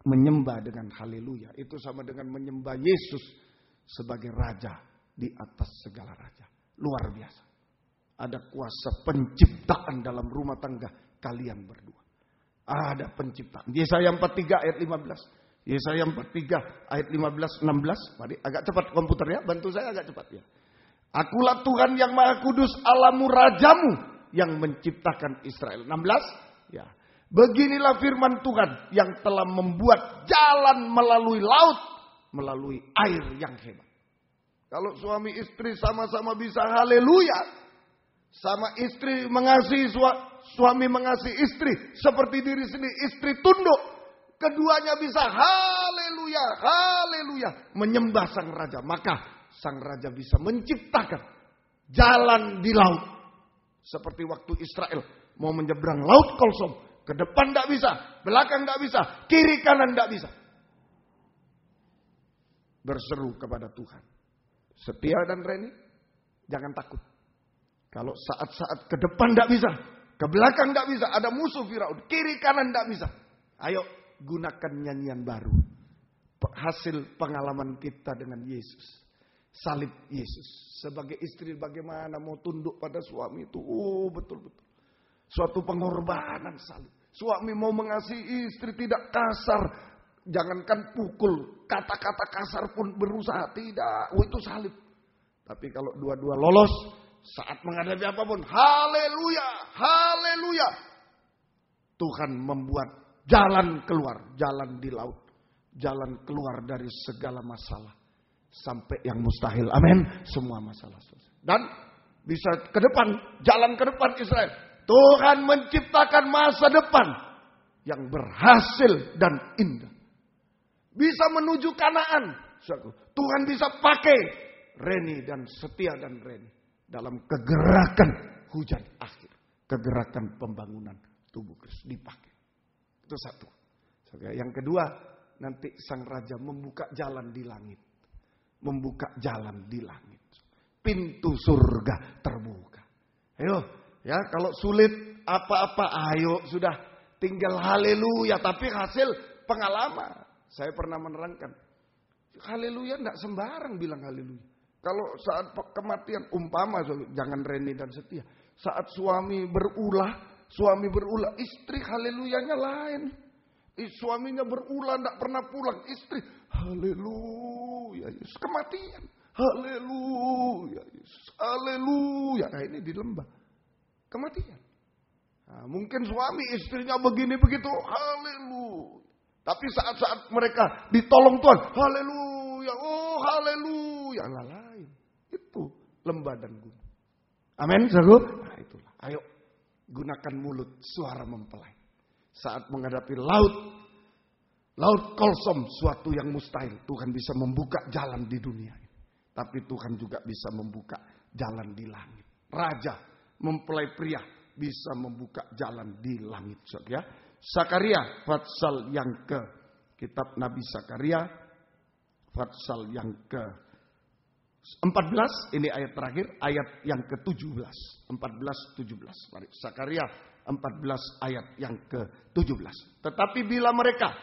menyembah dengan haleluya, itu sama dengan menyembah Yesus sebagai raja di atas segala raja. Luar biasa. Ada kuasa penciptaan dalam rumah tangga kalian berdua. Ada penciptaan. Yesaya 43 ayat 15. Yesaya 43 ayat 15 16. Mari agak cepat komputernya, bantu saya agak cepat ya. Akulah Tuhan yang Maha Kudus, Allahmu Rajamu yang menciptakan Israel. 16 ya. Beginilah firman Tuhan yang telah membuat jalan melalui laut, melalui air yang hebat. Kalau suami istri sama-sama bisa haleluya, sama istri mengasihi suami mengasihi istri seperti diri sendiri, istri tunduk, keduanya bisa haleluya, haleluya, menyembah sang raja, maka sang raja bisa menciptakan jalan di laut. Seperti waktu Israel mau menyeberang laut Kolsom, Ke depan tidak bisa, belakang tidak bisa, kiri kanan tidak bisa. Berseru kepada Tuhan. Setia dan Reni, jangan takut. Kalau saat-saat ke depan tidak bisa, ke belakang tidak bisa, ada musuh Firaun, kiri kanan tidak bisa. Ayo gunakan nyanyian baru. Hasil pengalaman kita dengan Yesus. Salib Yesus. Sebagai istri bagaimana mau tunduk pada suami itu. Oh betul-betul. Suatu pengorbanan salib. Suami mau mengasihi istri tidak kasar. Jangankan pukul. Kata-kata kasar pun berusaha. Tidak. Oh itu salib. Tapi kalau dua-dua lolos. Saat menghadapi apapun. Haleluya. Haleluya. Tuhan membuat jalan keluar. Jalan di laut. Jalan keluar dari segala masalah. Sampai yang mustahil. Amin. Semua masalah selesai. Dan bisa ke depan. Jalan ke depan Israel. Tuhan menciptakan masa depan yang berhasil dan indah. Bisa menuju Kanaan. Tuhan bisa pakai Reni dan Setia dan Reni dalam kegerakan hujan akhir. Kegerakan pembangunan tubuh Kristus dipakai. Itu satu. Yang kedua, nanti Sang Raja membuka jalan di langit. Membuka jalan di langit. Pintu surga terbuka. Ayo. Ya, kalau sulit apa-apa, ayo sudah tinggal haleluya. Tapi hasil pengalaman. Saya pernah menerangkan. Haleluya tidak sembarang bilang haleluya. Kalau saat kematian umpama, jangan Reni dan Setia. Saat suami berulah, istri haleluyanya lain. Suaminya berulah, tidak pernah pulang. Istri, haleluya Yesus. Kematian, haleluya Yesus. Haleluya. Nah ini di lembah. Kematian. Nah, mungkin suami istrinya begini begitu, haleluya. Tapi saat-saat mereka ditolong Tuhan, haleluya, oh haleluya, lain. Itu lembah dan gunung. Amin, saudara. Nah itulah. Ayo gunakan mulut, suara mempelai. Saat menghadapi laut kolsom, suatu yang mustahil, Tuhan bisa membuka jalan di dunia ini. Tapi Tuhan juga bisa membuka jalan di langit. Raja mempelai pria bisa membuka jalan di langit. Ya. Sakaria pasal yang ke kitab Nabi Sakaria pasal yang ke 14, ini ayat terakhir, ayat yang ke-17. 14-17. Mari Sakaria 14 ayat yang ke-17. Tetapi bila mereka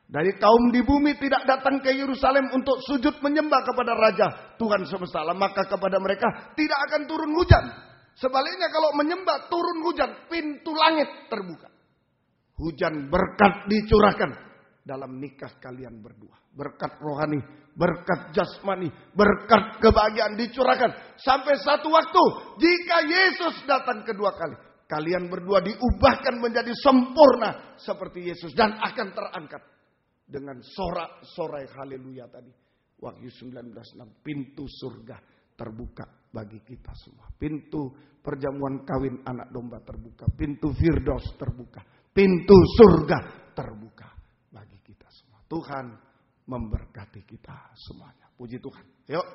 dari kaum di bumi tidak datang ke Yerusalem untuk sujud menyembah kepada Raja Tuhan semesta alam, maka kepada mereka tidak akan turun hujan. Sebaliknya kalau menyembah turun hujan, pintu langit terbuka. Hujan berkat dicurahkan dalam nikah kalian berdua. Berkat rohani, berkat jasmani, berkat kebahagiaan dicurahkan. Sampai satu waktu, jika Yesus datang kedua kali, kalian berdua diubahkan menjadi sempurna seperti Yesus. Dan akan terangkat dengan sorak-sorai haleluya tadi. Wahyu 19:6, pintu surga terbuka bagi kita semua. Pintu perjamuan kawin anak domba terbuka. Pintu Firdaus terbuka. Pintu surga terbuka bagi kita semua. Tuhan memberkati kita semuanya. Puji Tuhan. Yuk,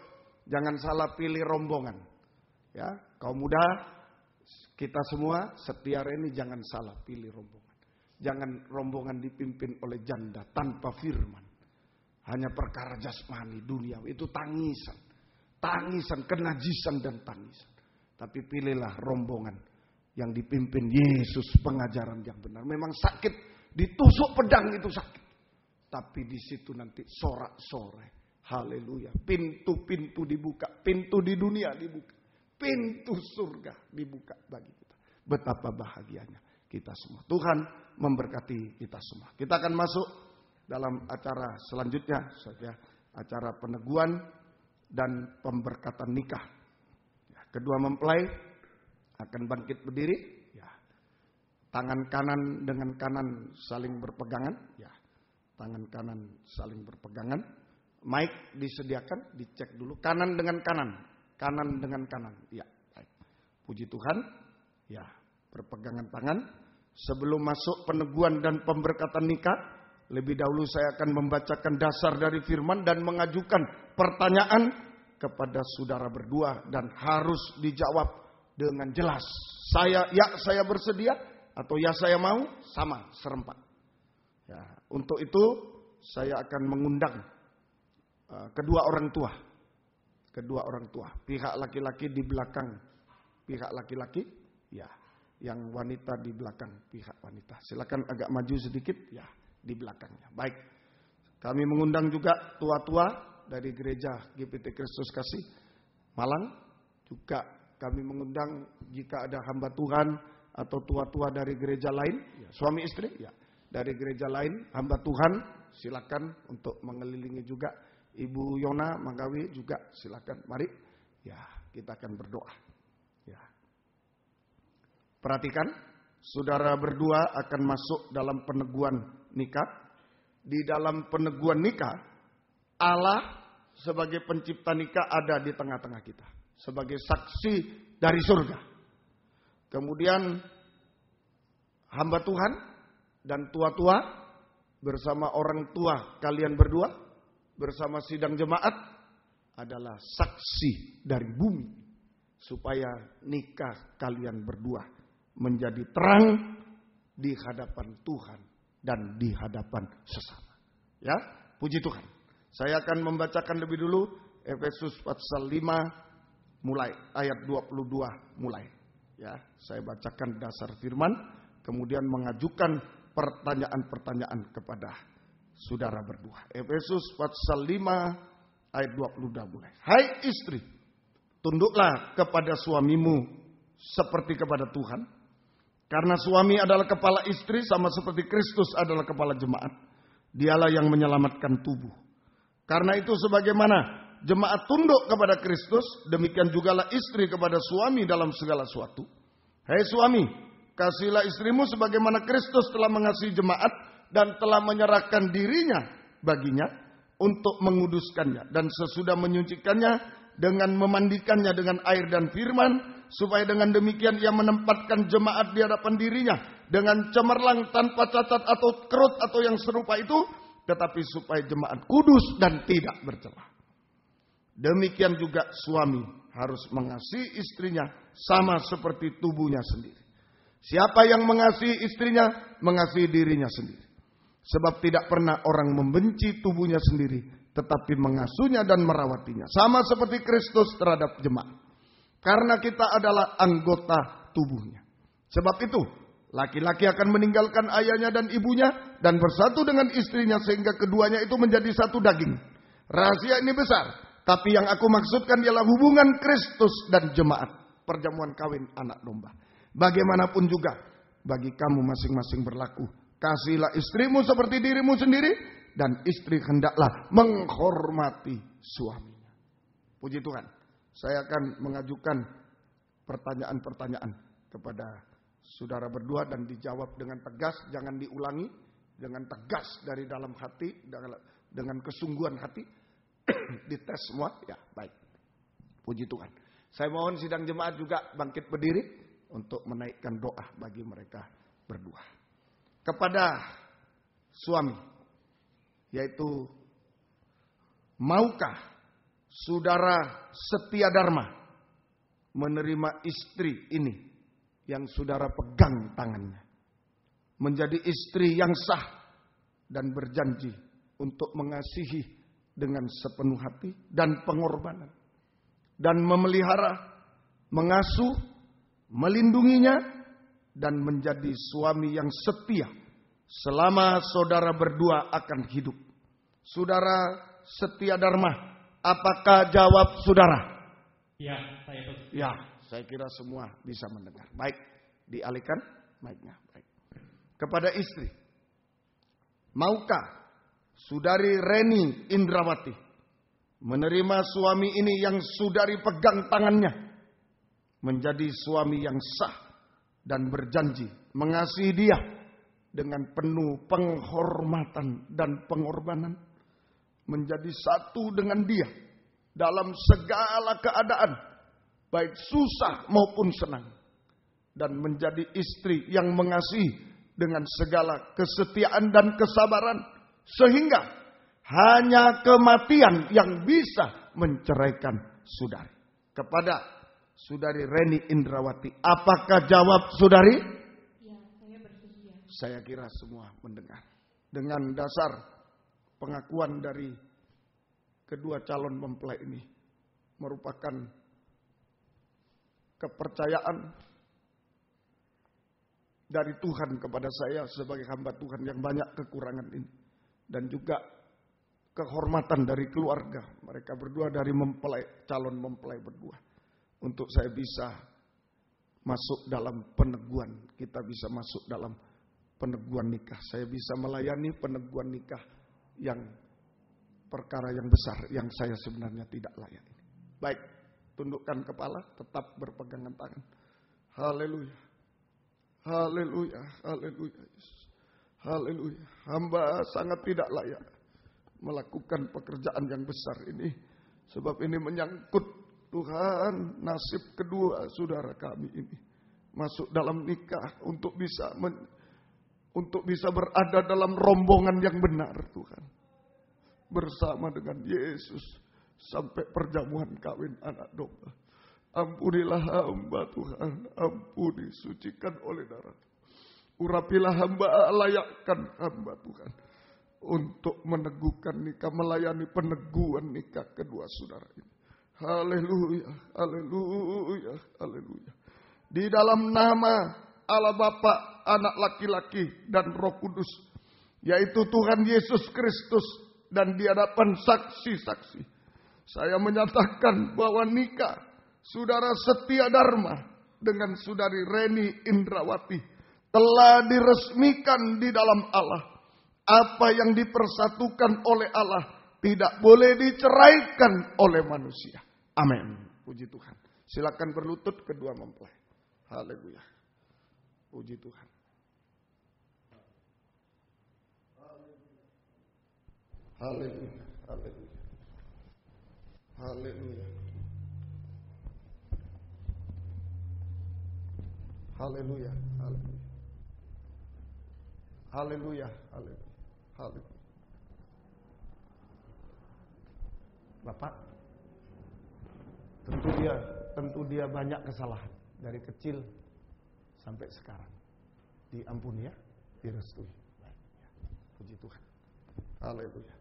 jangan salah pilih rombongan. Ya, kaum muda, kita semua Setia Reni jangan salah pilih rombongan. Jangan rombongan dipimpin oleh janda tanpa firman. Hanya perkara jasmani dunia, itu tangisan. Tangisan, kenajisan dan tangisan. Tapi pilihlah rombongan yang dipimpin Yesus, pengajaran yang benar. Memang sakit, ditusuk pedang itu sakit. Tapi di situ nanti sorak-sorai. Haleluya. Pintu-pintu dibuka. Pintu di dunia dibuka. Pintu surga dibuka bagi kita. Betapa bahagianya kita semua. Tuhan memberkati kita semua. Kita akan masuk dalam acara selanjutnya. Acara peneguhan dan pemberkatan nikah. Ya, kedua mempelai akan bangkit berdiri. Ya. Tangan kanan dengan kanan saling berpegangan. Ya. Tangan kanan saling berpegangan. Mic disediakan, dicek dulu. Kanan dengan kanan. Kanan dengan kanan. Ya, baik. Puji Tuhan. Ya, berpegangan tangan. Sebelum masuk peneguhan dan pemberkatan nikah, lebih dahulu saya akan membacakan dasar dari firman dan mengajukan pertanyaan kepada saudara berdua dan harus dijawab dengan jelas. Saya bersedia, atau ya saya mau, sama serempak. Ya, untuk itu saya akan mengundang kedua orang tua, pihak laki-laki di belakang, pihak laki-laki, ya, yang wanita di belakang pihak wanita. Silakan agak maju sedikit, ya, di belakangnya. Baik, kami mengundang juga tua-tua dari gereja GPT Kristus Kasih Malang. Juga kami mengundang jika ada hamba Tuhan atau tua-tua dari gereja lain, ya, suami istri, ya, dari gereja lain, hamba Tuhan, silakan untuk mengelilingi juga. Ibu Yona Manggawi juga silakan. Mari, ya, kita akan berdoa. Ya. Perhatikan, saudara berdua akan masuk dalam peneguhan nikah. Di dalam peneguhan nikah, Allah sebagai pencipta nikah ada di tengah-tengah kita, sebagai saksi dari surga. Kemudian hamba Tuhan dan tua-tua bersama orang tua kalian berdua, bersama sidang jemaat adalah saksi dari bumi, supaya nikah kalian berdua menjadi terang di hadapan Tuhan dan di hadapan sesama. Ya, puji Tuhan. Saya akan membacakan lebih dulu Efesus pasal 5 mulai ayat 22 mulai. Ya, saya bacakan dasar firman, kemudian mengajukan pertanyaan-pertanyaan kepada saudara berdua. Efesus pasal 5 ayat 22 mulai. Hai istri, tunduklah kepada suamimu seperti kepada Tuhan. Karena suami adalah kepala istri sama seperti Kristus adalah kepala jemaat. Dialah yang menyelamatkan tubuh. Karena itu sebagaimana jemaat tunduk kepada Kristus, demikian jugalah istri kepada suami dalam segala sesuatu. Hai suami, kasihilah istrimu sebagaimana Kristus telah mengasihi jemaat dan telah menyerahkan dirinya baginya untuk menguduskannya. Dan sesudah menyucikannya dengan memandikannya dengan air dan firman, supaya dengan demikian ia menempatkan jemaat di hadapan dirinya dengan cemerlang tanpa cacat atau kerut atau yang serupa itu, tetapi supaya jemaat kudus dan tidak bercela. Demikian juga suami harus mengasihi istrinya sama seperti tubuhnya sendiri. Siapa yang mengasihi istrinya, mengasihi dirinya sendiri. Sebab tidak pernah orang membenci tubuhnya sendiri, tetapi mengasuhnya dan merawatinya. Sama seperti Kristus terhadap jemaat. Karena kita adalah anggota tubuhnya. Sebab itu, laki-laki akan meninggalkan ayahnya dan ibunya dan bersatu dengan istrinya sehingga keduanya itu menjadi satu daging. Rahasia ini besar, tapi yang aku maksudkan ialah hubungan Kristus dan jemaat. Perjamuan kawin anak domba. Bagaimanapun juga, bagi kamu masing-masing berlaku. Kasihilah istrimu seperti dirimu sendiri, dan istri hendaklah menghormati suaminya. Puji Tuhan. Saya akan mengajukan pertanyaan-pertanyaan kepada saudara berdua dan dijawab dengan tegas, jangan diulangi, dengan tegas dari dalam hati, dengan kesungguhan hati. Dites semua, ya baik. Puji Tuhan. Saya mohon sidang jemaat juga bangkit berdiri untuk menaikkan doa bagi mereka berdua. Kepada suami, yaitu maukah saudara setia dharma menerima istri ini yang saudara pegang tangannya, menjadi istri yang sah dan berjanji untuk mengasihi dengan sepenuh hati dan pengorbanan, dan memelihara, mengasuh, melindunginya, dan menjadi suami yang setia selama saudara berdua akan hidup. Saudara setia dharma, apakah jawab saudara? Ya, saya betul. Ya, saya kira semua bisa mendengar. Baik, dialihkan mic-nya. Baik. Kepada istri, maukah saudari Reni Indrawati menerima suami ini yang saudari pegang tangannya, menjadi suami yang sah dan berjanji mengasihi dia dengan penuh penghormatan dan pengorbanan, menjadi satu dengan dia dalam segala keadaan, baik susah maupun senang, dan menjadi istri yang mengasihi dengan segala kesetiaan dan kesabaran, sehingga hanya kematian yang bisa menceraikan saudari. Kepada saudari Reni Indrawati, apakah jawab saudari? Ya, saya Saya kira semua mendengar. Dengan dasar pengakuan dari kedua calon mempelai ini merupakan kepercayaan dari Tuhan kepada saya sebagai hamba Tuhan yang banyak kekurangan ini. Dan juga kehormatan dari keluarga mereka berdua, dari calon mempelai berdua. Untuk saya bisa masuk dalam peneguhan, kita bisa masuk dalam peneguhan nikah. Saya bisa melayani peneguhan nikah yang perkara yang besar yang saya sebenarnya tidak layak ini. Baik, tundukkan kepala, tetap berpegangan tangan. Haleluya. Haleluya, haleluya, Yesus. Haleluya. Hamba sangat tidak layak melakukan pekerjaan yang besar ini. Sebab ini menyangkut Tuhan nasib kedua saudara kami ini. Masuk dalam nikah untuk bisa berada dalam rombongan yang benar Tuhan. Bersama dengan Yesus sampai perjamuan kawin anak domba. Ampunilah hamba Tuhan, ampuni, sucikan oleh darah. Urapilah hamba, layakkan hamba Tuhan untuk meneguhkan nikah, melayani peneguhan nikah kedua saudara ini. Haleluya, haleluya, haleluya. Di dalam nama Allah Bapa, Anak laki-laki dan Roh Kudus, yaitu Tuhan Yesus Kristus, dan di hadapan saksi-saksi, saya menyatakan bahwa nikah Saudara Setia Dharma dengan Saudari Reni Indrawati telah diresmikan di dalam Allah. Apa yang dipersatukan oleh Allah tidak boleh diceraikan oleh manusia. Amin. Puji Tuhan. Silakan berlutut kedua mempelai. Haleluya. Puji Tuhan. Haleluya. Haleluya. Haleluya. Haleluya, haleluya. Haleluya, haleluya. Haleluya. Bapak, tentu dia banyak kesalahan dari kecil sampai sekarang. Diampuni ya, direstui. Puji Tuhan. Haleluya.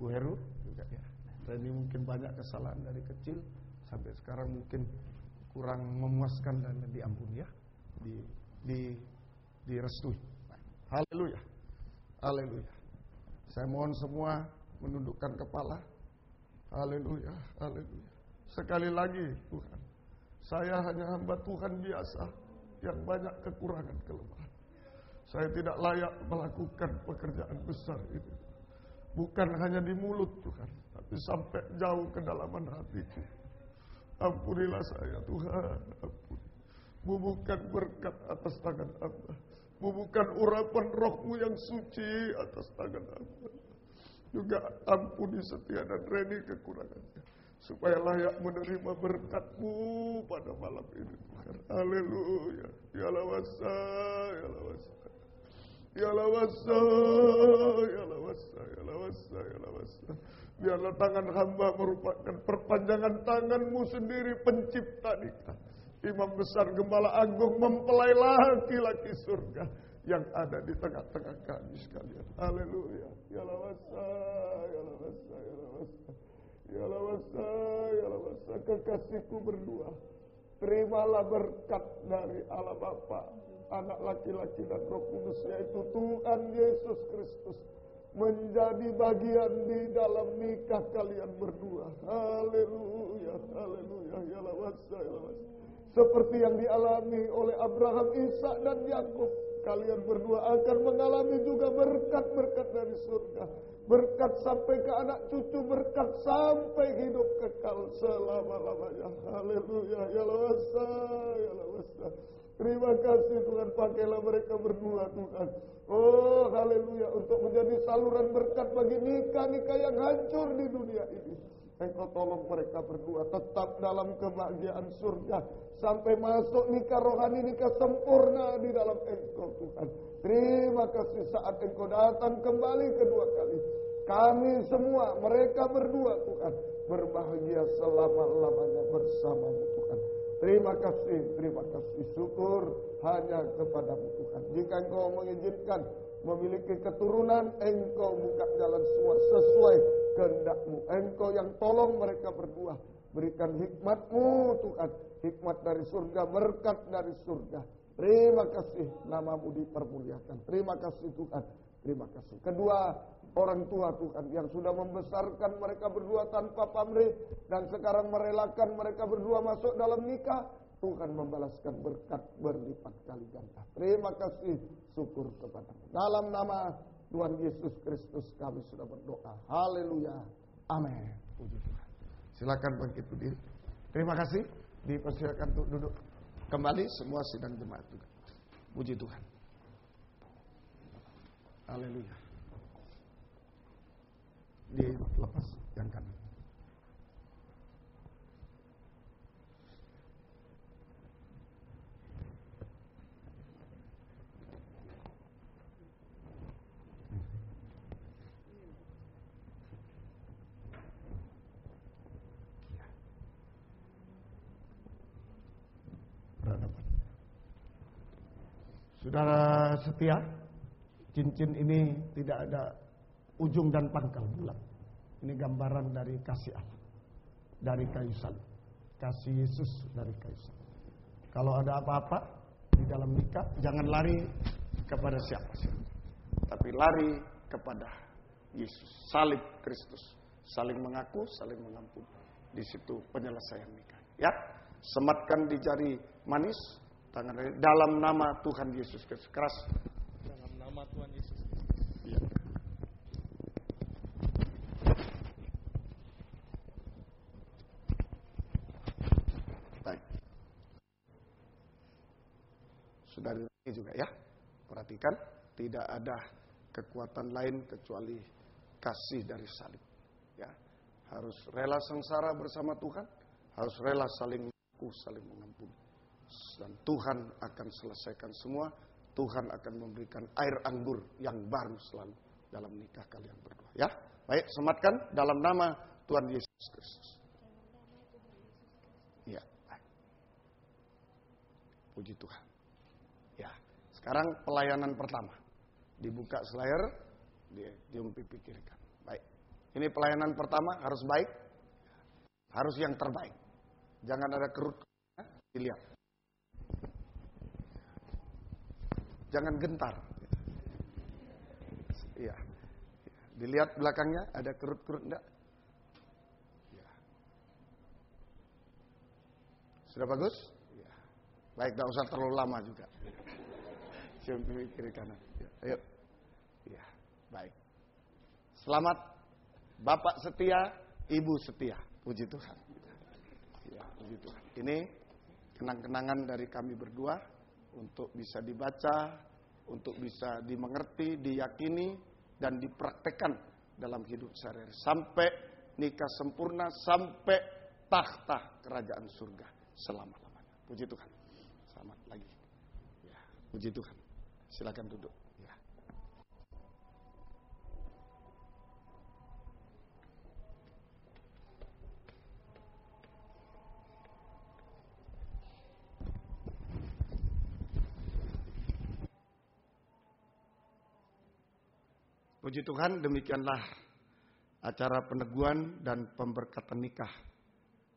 Bu Heru juga ya. Reni mungkin banyak kesalahan dari kecil sampai sekarang mungkin kurang memuaskan dan diampuni ya, direstui. Haleluya, haleluya. Saya mohon semua menundukkan kepala. Haleluya, haleluya. Sekali lagi Tuhan, saya hanya hamba Tuhan biasa yang banyak kekurangan kelemahan. Saya tidak layak melakukan pekerjaan besar ini. Bukan hanya di mulut Tuhan, tapi sampai jauh kedalaman hatiku. Ampunilah saya Tuhan, ampuni. Bubuhkan berkat atas tangan hamba. Bubuhkan urapan Roh-Mu yang suci atas tangan hamba. Juga ampuni Setia dan Reni kekurangannya, supaya layak menerima berkat-Mu pada malam ini Tuhan. Haleluya. Ya lawasa, ya lawasa. Ya lawasa, ya lawasa, ya lawasa, ya lawasa. Biarlah tangan hamba merupakan perpanjangan tangan-Mu sendiri, pencipta nikah. Imam besar Gembala Agung mempelai laki-laki surga yang ada di tengah-tengah kami sekalian. Haleluya. Ya lawasa, ya lawasa, ya lawasa. Ya lawasa, ya lawasa. Kekasihku berdua, terimalah berkat dari Allah Bapa, Anak laki-laki dan Roh Kudus, yaitu Tuhan Yesus Kristus, menjadi bagian di dalam nikah kalian berdua. Haleluya, haleluya, ya lawasa, ya lawasa. Seperti yang dialami oleh Abraham, Ishak dan Yakub, kalian berdua akan mengalami juga berkat-berkat dari surga. Berkat sampai ke anak cucu, berkat sampai hidup kekal selama-lamanya. Haleluya, ya lawasa, ya lawasa. Terima kasih Tuhan, pakailah mereka berdua Tuhan. Oh haleluya, untuk menjadi saluran berkat bagi nikah-nikah yang hancur di dunia ini. Engkau tolong mereka berdua tetap dalam kebahagiaan surga, sampai masuk nikah rohani, nikah sempurna di dalam Engkau Tuhan. Terima kasih saat Engkau datang kembali kedua kali. Kami semua, mereka berdua Tuhan, berbahagia selama-lamanya bersama-Mu Tuhan. Terima kasih, syukur hanya kepadamu Tuhan. Jika Engkau mengizinkan memiliki keturunan, Engkau buka jalan semua sesuai kehendak-Mu. Engkau yang tolong mereka berdua. Berikan hikmat-Mu Tuhan, hikmat dari surga, berkat dari surga. Terima kasih, nama-Mu dipermuliakan. Terima kasih Tuhan, terima kasih. Kedua orang tua Tuhan yang sudah membesarkan mereka berdua tanpa pamrih dan sekarang merelakan mereka berdua masuk dalam nikah. Tuhan membalaskan berkat berlipat kali ganda. Terima kasih, syukur kepadamu. Dalam nama Tuhan Yesus Kristus kami sudah berdoa. Haleluya. Amin. Puji Tuhan. Silakan bangkit berdiri. Terima kasih. Dipersilakan untuk duduk kembali semua sidang jemaat juga. Puji Tuhan. Haleluya. Dilepas yang kanan. Saudara setia, cincin ini tidak ada ujung dan pangkal bulat. Ini gambaran dari kasih Allah, dari kayu salib. Kasih Yesus dari kayu salib. Kalau ada apa-apa di dalam nikah, jangan lari kepada siapa-siapa, tapi lari kepada Yesus. Salib Kristus, saling mengaku, saling mengampuni. Di situ penyelesaian nikah. Ya, sematkan di jari manis. Tangan dalam nama Tuhan Yesus Kristus. Keras. Dalam nama Tuhan Yesus Kristus. Ya. Baik. Saudara ini juga ya. Perhatikan, tidak ada kekuatan lain kecuali kasih dari salib. Ya. Harus rela sengsara bersama Tuhan, harus rela saling mengaku, saling mengampuni. Dan Tuhan akan selesaikan semua. Tuhan akan memberikan air anggur yang baru selalu dalam nikah kalian berdua. Ya, baik, sematkan dalam nama Tuhan Yesus Kristus. Ya, baik. Puji Tuhan. Ya, sekarang pelayanan pertama. Dibuka selayar, dium pipi kiri kanan. Baik. Ini pelayanan pertama harus baik, harus yang terbaik. Jangan ada kerut. Dilihat. Jangan gentar. Iya. Dilihat belakangnya ada kerut-kerut enggak? Ya. Sudah bagus? Ya. Baik, enggak usah terlalu lama juga. Cium pipi kiri kanan. Ya. Ayo. Ya, baik. Selamat Bapak setia, Ibu setia. Puji Tuhan. Ya, puji Tuhan. Ini kenang-kenangan dari kami berdua. Untuk bisa dibaca, untuk bisa dimengerti, diyakini, dan dipraktekkan dalam hidup sehari-hari. Sampai nikah sempurna, sampai tahta kerajaan surga selama-lamanya. Puji Tuhan. Selamat lagi. Ya, puji Tuhan. Silakan duduk. Ya. Puji Tuhan, demikianlah acara peneguhan dan pemberkatan nikah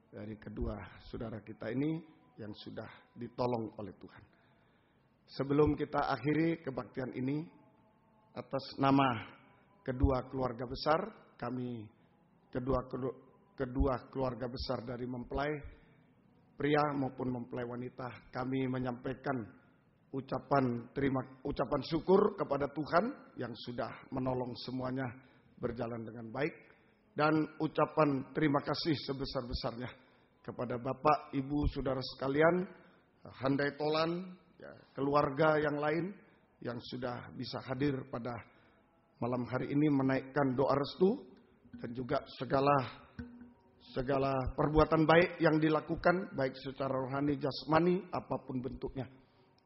dari kedua saudara kita ini yang sudah ditolong oleh Tuhan. Sebelum kita akhiri kebaktian ini, atas nama kedua keluarga besar, kami kedua keluarga besar dari mempelai pria maupun mempelai wanita, kami menyampaikan ucapan syukur kepada Tuhan yang sudah menolong semuanya berjalan dengan baik, dan ucapan terima kasih sebesar-besarnya kepada Bapak, Ibu, saudara sekalian, handai tolan, ya, keluarga yang lain yang sudah bisa hadir pada malam hari ini menaikkan doa restu, dan juga segala perbuatan baik yang dilakukan baik secara rohani, jasmani, apapun bentuknya.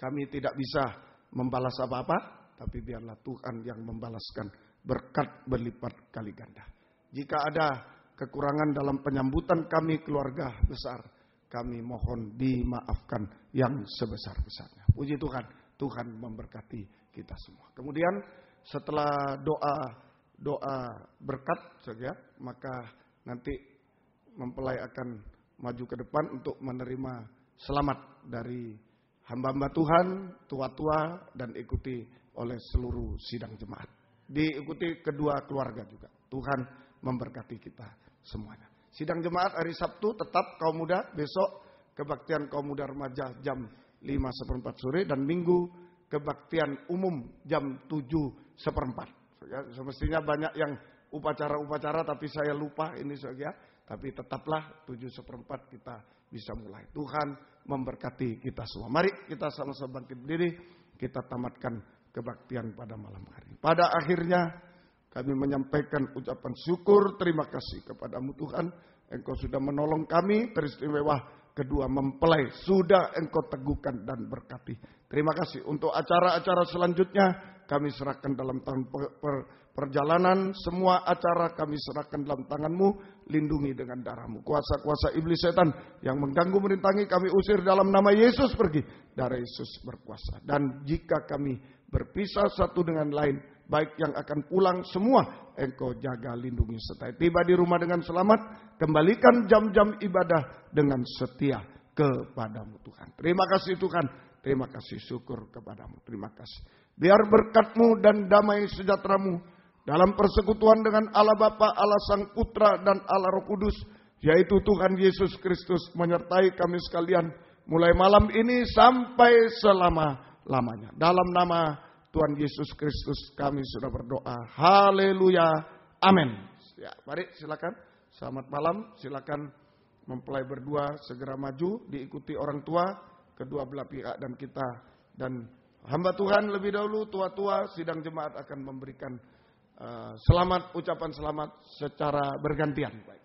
Kami tidak bisa membalas apa-apa, tapi biarlah Tuhan yang membalaskan berkat berlipat kali ganda. Jika ada kekurangan dalam penyambutan kami keluarga besar, kami mohon dimaafkan yang sebesar-besarnya. Puji Tuhan, Tuhan memberkati kita semua. Kemudian setelah doa berkat saja, maka nanti mempelai akan maju ke depan untuk menerima selamat dari hamba-hamba Tuhan, tua-tua, dan ikuti oleh seluruh sidang jemaat. Diikuti kedua keluarga juga. Tuhan memberkati kita semuanya. Sidang jemaat hari Sabtu tetap kaum muda, besok kebaktian kaum muda remaja jam 5:15 sore, dan Minggu kebaktian umum jam 7:15. Ya, semestinya banyak yang upacara-upacara tapi saya lupa ini saja. Tapi tetaplah 7:15 kita bisa mulai. Tuhan memberkati kita semua. Mari kita sama-sama bangkit berdiri. Kita tamatkan kebaktian pada malam hari. Pada akhirnya kami menyampaikan ucapan syukur, terima kasih kepadamu Tuhan. Engkau sudah menolong kami, teristimewa kedua mempelai sudah Engkau teguhkan dan berkati. Terima kasih. Untuk acara-acara selanjutnya kami serahkan dalam tangan perjalanan. Semua acara kami serahkan dalam tangan-Mu. Lindungi dengan darah-Mu. Kuasa-kuasa iblis setan yang mengganggu merintangi kami usir dalam nama Yesus pergi. Darah Yesus berkuasa. Dan jika kami berpisah satu dengan lain, baik yang akan pulang semua Engkau jaga, lindungi, sertai. Tiba di rumah dengan selamat. Kembalikan jam-jam ibadah dengan setia kepadamu Tuhan. Terima kasih Tuhan. Terima kasih, syukur kepadamu. Terima kasih. Biar berkat-Mu dan damai sejahtera-Mu dalam persekutuan dengan Allah Bapa, Allah Sang Putra, dan Allah Roh Kudus, yaitu Tuhan Yesus Kristus, menyertai kami sekalian mulai malam ini sampai selama-lamanya. Dalam nama Tuhan Yesus Kristus kami sudah berdoa. Haleluya. Amin. Ya, mari silakan. Selamat malam. Silakan mempelai berdua segera maju, diikuti orang tua, kedua belah pihak dan kita. Dan hamba Tuhan lebih dahulu, tua-tua, sidang jemaat akan memberikan selamat, ucapan selamat secara bergantian. Baik.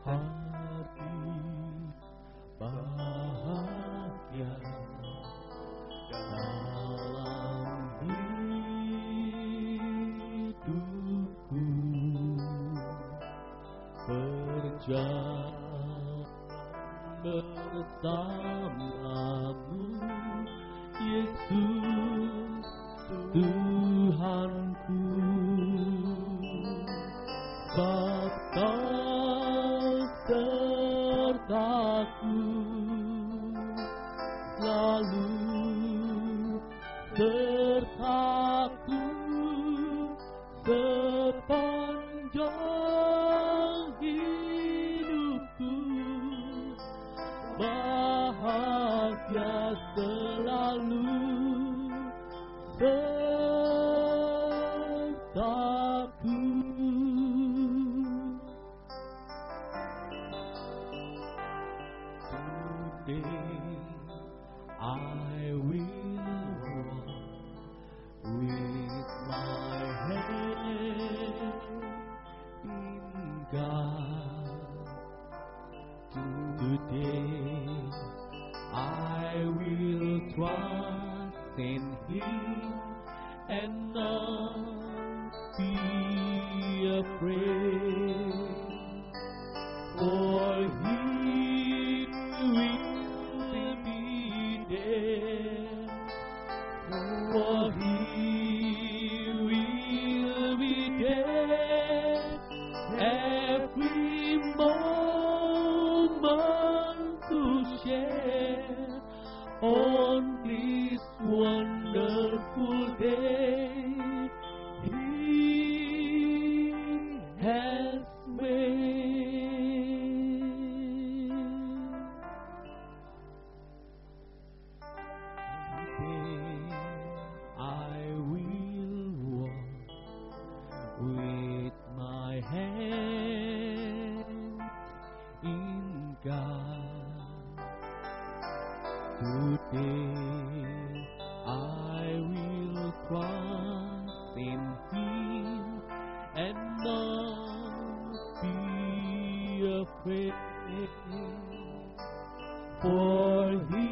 Hati bahagia dalam hidupku, berjalan bersamamu, Yesus Tuhanku. Sertaku selalu sertaku sepanjang hidupku, bahagia selalu sertaku. I will walk with my head in God. Today I will trust in Him and not be afraid, for He will for He will be there every moment to share on this wonderful day. He God. Today I will trust in Him and not be afraid, for He